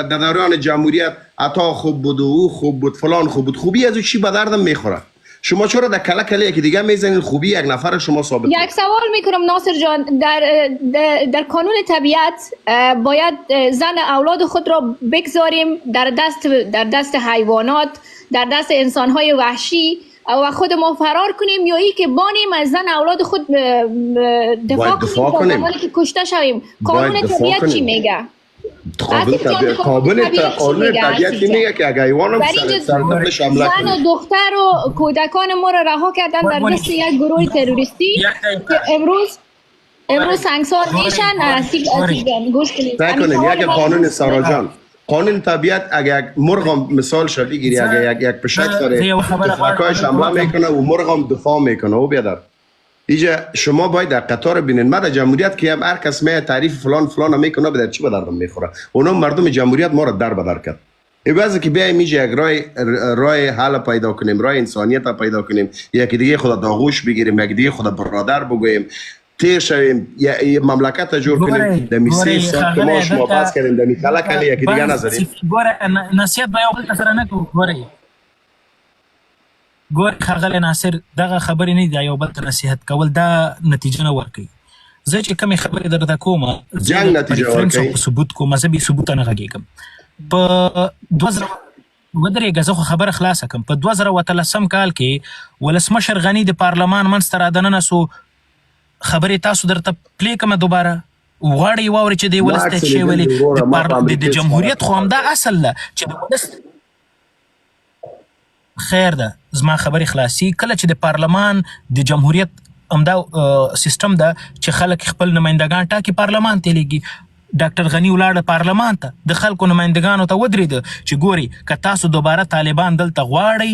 دوران جمهوریت عطا خوب بود و او خوب بود فلان خوب بود خوبی از او چی به دردم میخوره شما چرا در کله یکی دیگه میزنید خوبی یک نفر شما ثابت یک سوال میکنم ناصر جان در قانون طبیعت باید زن اولاد خود را بگذاریم در دست حیوانات در دست انسانهای وحشی و خود ما فرار کنیم یا ای که بانیم از زن اولاد خود دفاع کنیم تا که کشته شویم قانون طبیعت چی میگه قانون طبیعت میگه که اگه حیوان سرطانش حمله کنه زن و دختر و کودکان ما را رها کردن در دست یک گروه تروریستی که امروز سنگسار میشن گوش کنید یک قانون ساراجان قانون طبیعت اگه مرغ مثال شدی گیری اگه یک پشک داره تفکایش حمله میکنه و مرغ دفاع میکنه و بیادر ایجا شما باید در قطار بینین ما در جمهوریت که هم هر کس می تعریف فلان میکنه بدر چی به دردم میخوره اونم مردم جمهوریت ما را در بدر کرد ایوازه که بیایم ایجا یک رای حل پیدا کنیم رای انسانیت پیدا کنیم یکی دیگه خدا داغوش بگیریم یکی دیگه خدا برادر بگوییم تیر شویم یا مملکت جور کنیم دمی 3 سال که ما شما باز کردیم دمی خلا کنی یکی دیگه نذاریم نصیحت به یو بل سره نه کوو ګور ښاغلی ناصر دغه خبرې نه دي یو بل ته نصیحت کول دا نتیجه نه ورکوي زه چې کومې خبرې درته کوم جنګ نتیجه ورکوي ثبوت کوم زه بې ثبوته نه غږېږم په 2000 ودرېږه زه خو خبره خلاصه کړم په 2013 کال کې ولسمشر غني د پارلمان منځ ته رادننه سو خبرې تاسو درته پلی کومه دوباره غواړئ واورئ چې د ولس ته څه ویلې د جمهوریت خو همدا اصل ده چې د ولس خیر ده زما خبرې خلاصي کله چې د پارلمان د جمهوریت همدا سیستم ده چې خلک خپل نمایندگان ټاکي پارلمان ته لیږي ډاکټر غني ولاړ پارلمان ته د خلکو نمایندگانو ته ودرېده چې ګوري که تاسو دوباره طالبان دلته غواړئ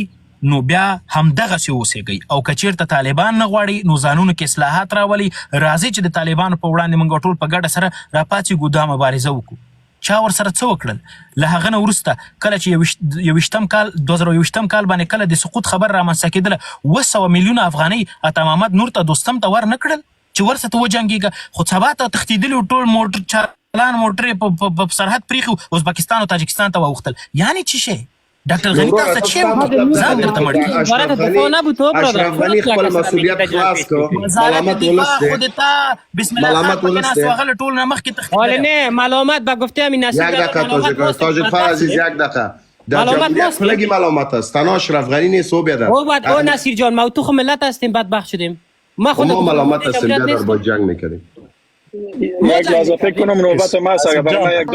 نو بیا همدغسې اوسېږئ او که چېرته طالبان نه غواړي نو ځانونو کې اصلاحات راولئ راځئ چې د طالبانو په وړاندې موږ ټول په ګډه سره راپاڅېږو دا مبارزه وکړو چا ورسره څه وکړل له هغه نه وروسته کله چې یوویشتم کال 2020 کال باندې کله د سقوط خبر رامنځته کېدله 200 میلیونه افغانۍ عطا محمد نور ته دوستم ته ور نه کړل چې ورسه ته وجنګېږه خو سبا ته تښتېدلي ټول موټر چالان موټر یې په سرحد پرېښي ازبکستان او تاجکستان ته واوښتل یعنې څه شی ډاکټر غني تاسو څه ځان درته مړ اشرف غني خپل مسؤلیت خلاص کړ ملامت ولسته خودتا بسم الله ملامت ولسته واغله ټول نه مخ کې حالا نه ملامت به گفته همین نصیب یک دقیقه تاجک فر عزیز یک دقیقه در جمهوریت کلگی ملامت است تنها اشرف غنی نیست او بیادر او نصیر جان ما تو خو ملت هستیم بدبخت شدیم ما ملامت هستیم بیادر با جنگ میکردیم یک لحظه فکر کنم نوبت ما است اگر برای یک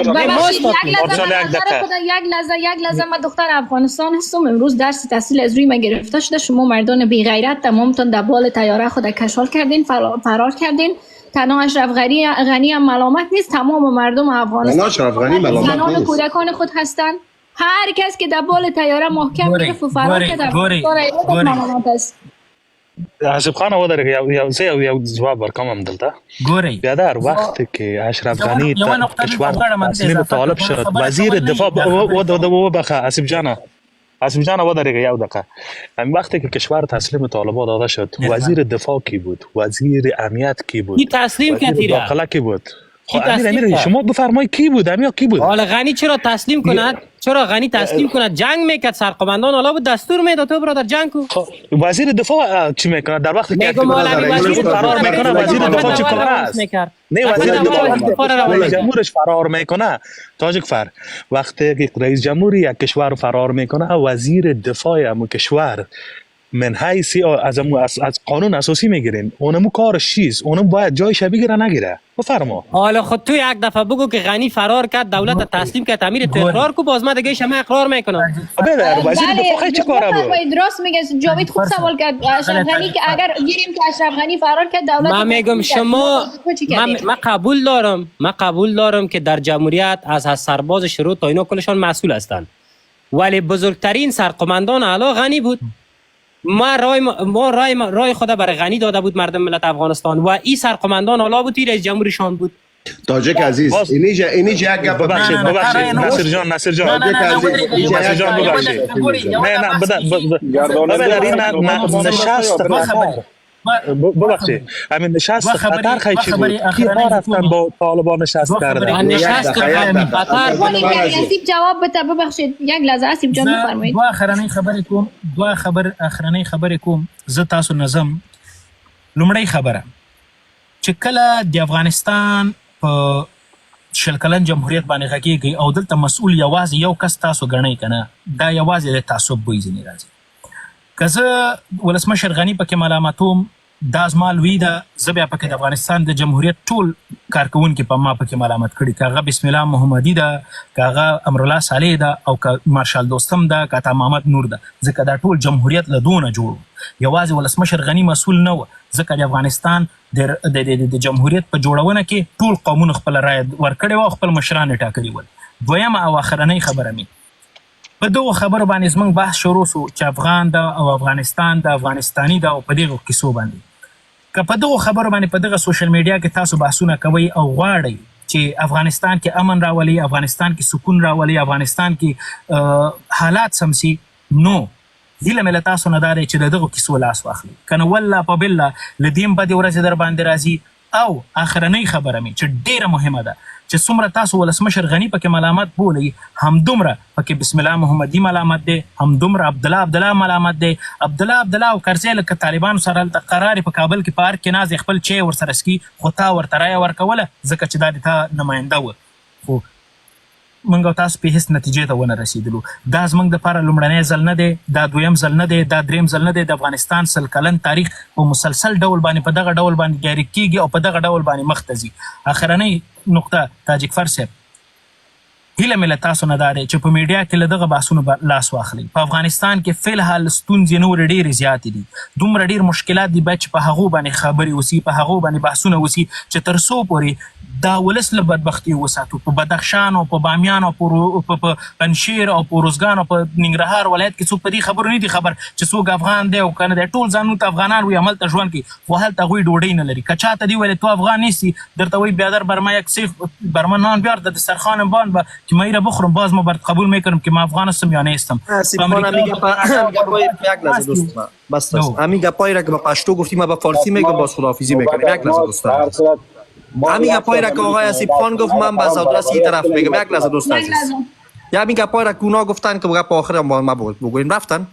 لحظه من دختر افغانستان هستم امروز درس تحصیل از روی من گرفته شده شما مردان بی غیرت تمامتون در بال طیاره خود کشال کردین فرار کردین تنها اشرف غنی هم ملامت نیست تمام مردم افغانستان اشرف غنی ملامت نیست کودکان خود هستند هر کس که در بال تیاره محکم گرفت و فرار کرد حسب خان و در یو جواب ورکوم دلته ګورئ بیا در وقت که اشرف غنی کشور تسلیم طالب شد وزیر دفاع و بخه حسب جانا و در یو دقیقه همین وقتی که کشور تسلیم طالبان داده شد وزیر دفاع کی بود وزیر امنیت کی بود کی تسلیم کرد داخله کی بود امیر شما بفرمایید کی بود امیا کی بود حالا غنی چرا تسلیم کند جنگ میکرد سرقمندان حالا بود دستور میداد تو برادر جنگ کو وزیر دفاع چی میکنه در وقتی که فرار میکنه وزیر دفاع چی کار است نه وزیر دفاع رئیس جمهورش فرار میکنه تاجک فر وقتی که رئیس جمهور یک کشور فرار میکنه وزیر دفاع ام کشور من حیث از قانون اساسی میگیرین اونمو کارش چیست اونم باید جایش بگیره نگیره بفرما حالا خود تو یک دفعه بگو که غنی فرار کرد دولت تسلیم کرد امیر تو اقرار کو باز ما دیگه شما اقرار میکنم وزیر دفاع چی کاره بود درست میگه جاوید خوب سوال کرد اشرف غنی که اگر گیریم که اشرف غنی فرار کرد دولت من میگم شما من قبول دارم که در جمهوریت از سرباز شروع تا اینا کلشان مسئول هستند ولی بزرگترین سرقمندان اعلی غنی بود ما رای خود برای غنی داده بود مردم ملت افغانستان و این سرقمندان حالا بود رئیس جمهورشان بود تاجک عزیز اینجا یک گپ ببخشید ناصر جان نشست ببخشید همین نشست قطر خیلی بود کی ها رفتن با طالبان نشست کردن نشست قطر آسیب جواب بده ببخشید یک لحظه آسیب جان بفرمایید دو اخرنۍ خبرې کوم زه تاسو نظم لومړی خبره چې کله د افغانستان په شل کلن جمهوریت باندې غږیږي او دلته مسؤل یوازې یو کس تاسو ګڼئ کنه دا یوازې د تعصب بوی ځینې راځي که زه ولسمشر غني پکې ملامتوم دا زما لوی ده زه بیا پکې د افغانستان د جمهوریت ټول کارکوونکي په ما پکې ملامت کړي که هغه بسم الله محمدي ده که هغه امرالله صالح ده او که مارشال دوستم ده که عطا محمد نور ده ځکه دا ټول جمهوریت له دونه جوړ یوازې ولسمشر غني مسؤل نه و ځکه د افغانستان د جمهوریت په جوړونه کې ټول قومونه خپل رایه ورکړې وه او خپل مشران یې ټاکلي ول دویمه او اخرنۍ خبره مې په دغو خبرو باندې زموږ بحث شروع سو چې افغان ده او افغانستان ده افغانستاني ده او په دغو کیسو باندې که په دغو خبرو باندې په دغه سوشل میډیا کې تاسو بحثونه کوئ او غواړئ چې افغانستان کې امن راولي افغانستان کې سکون راولي افغانستان کې حالات سمسي نو هیله مې له تاسو نه دا دی چې د دغو کیسو لاس واخلئ که نه والله په بالله له دې بدې ورځې در باندې راځي او اخرنۍ خبره مې چې ډیره مهمه ده چې څومره تاسو ولسمشر غني پکې ملامت بولئ همدومره پکې بسم الله محمدي ملامت دی همدومره عبدالله ملامت دی عبدالله او کرزی لکه طالبانو سره هلته قرار په کابل کې پارک کې ناست خپل چای ورسره څکي خو تا ورته رایه ورکوله ځکه چې دا د تا نماینده وه خو موږ او تاسو په هیڅ نتیجې ته ونه رسېدلو دا زموږ دپاره لومړنی ځل نه دی دا دویم ځل نه دی دا دریم ځل نه دی د افغانستان 100 کلن تاریخ په مسلسل ډول باندې په دغه ډول باندې جاري کیږي او په دغه ډول باندې مخ ته ځي اخرنۍ نقطه تاجک فر صاحب هیله مې له تاسو نه دا دی چې په میډیا کې له دغه بحثونو لاس واخلئ په افغانستان کې فی الحال ستونزې نورې ډېرې زیاتې دي دومره ډېر مشکلات دي باید چې په هغو باندې خبرې وسي په هغو باندې بحثونه وسي چې تر څو پورې دا ولس له بدبختي وساتو په بدخشان او په بامیان او په پنجشیر او په روزګان او په ننګرهار ولایت کې څوک په دې خبرو نه دي خبر چې څوک افغان دی او که نه دی ټول ځانونو ته افغانان وي هملته ژوند کوي خو هلته هغوی ډوډۍ نه لري که چاته دي ویلې تو افغان نیستی درته وایي بیادر برما یک سیخ برما نان بیار در دسترخوان بان با که من را بخورم باز ما برات قبول میکنم که من افغان هستم یا نیستم همین گپایی را که با پشتو گفتیم ما با فارسی میگم باز خداحافظی میکنیم یک لحظه دوستان همین گپایی را که آقای اسیب خان گفت من با آدرس این طرف میگم یک لحظه دوست عزیز یا همین گپایی را که اونا گفتن که گپ آخر ما بگویم رفتن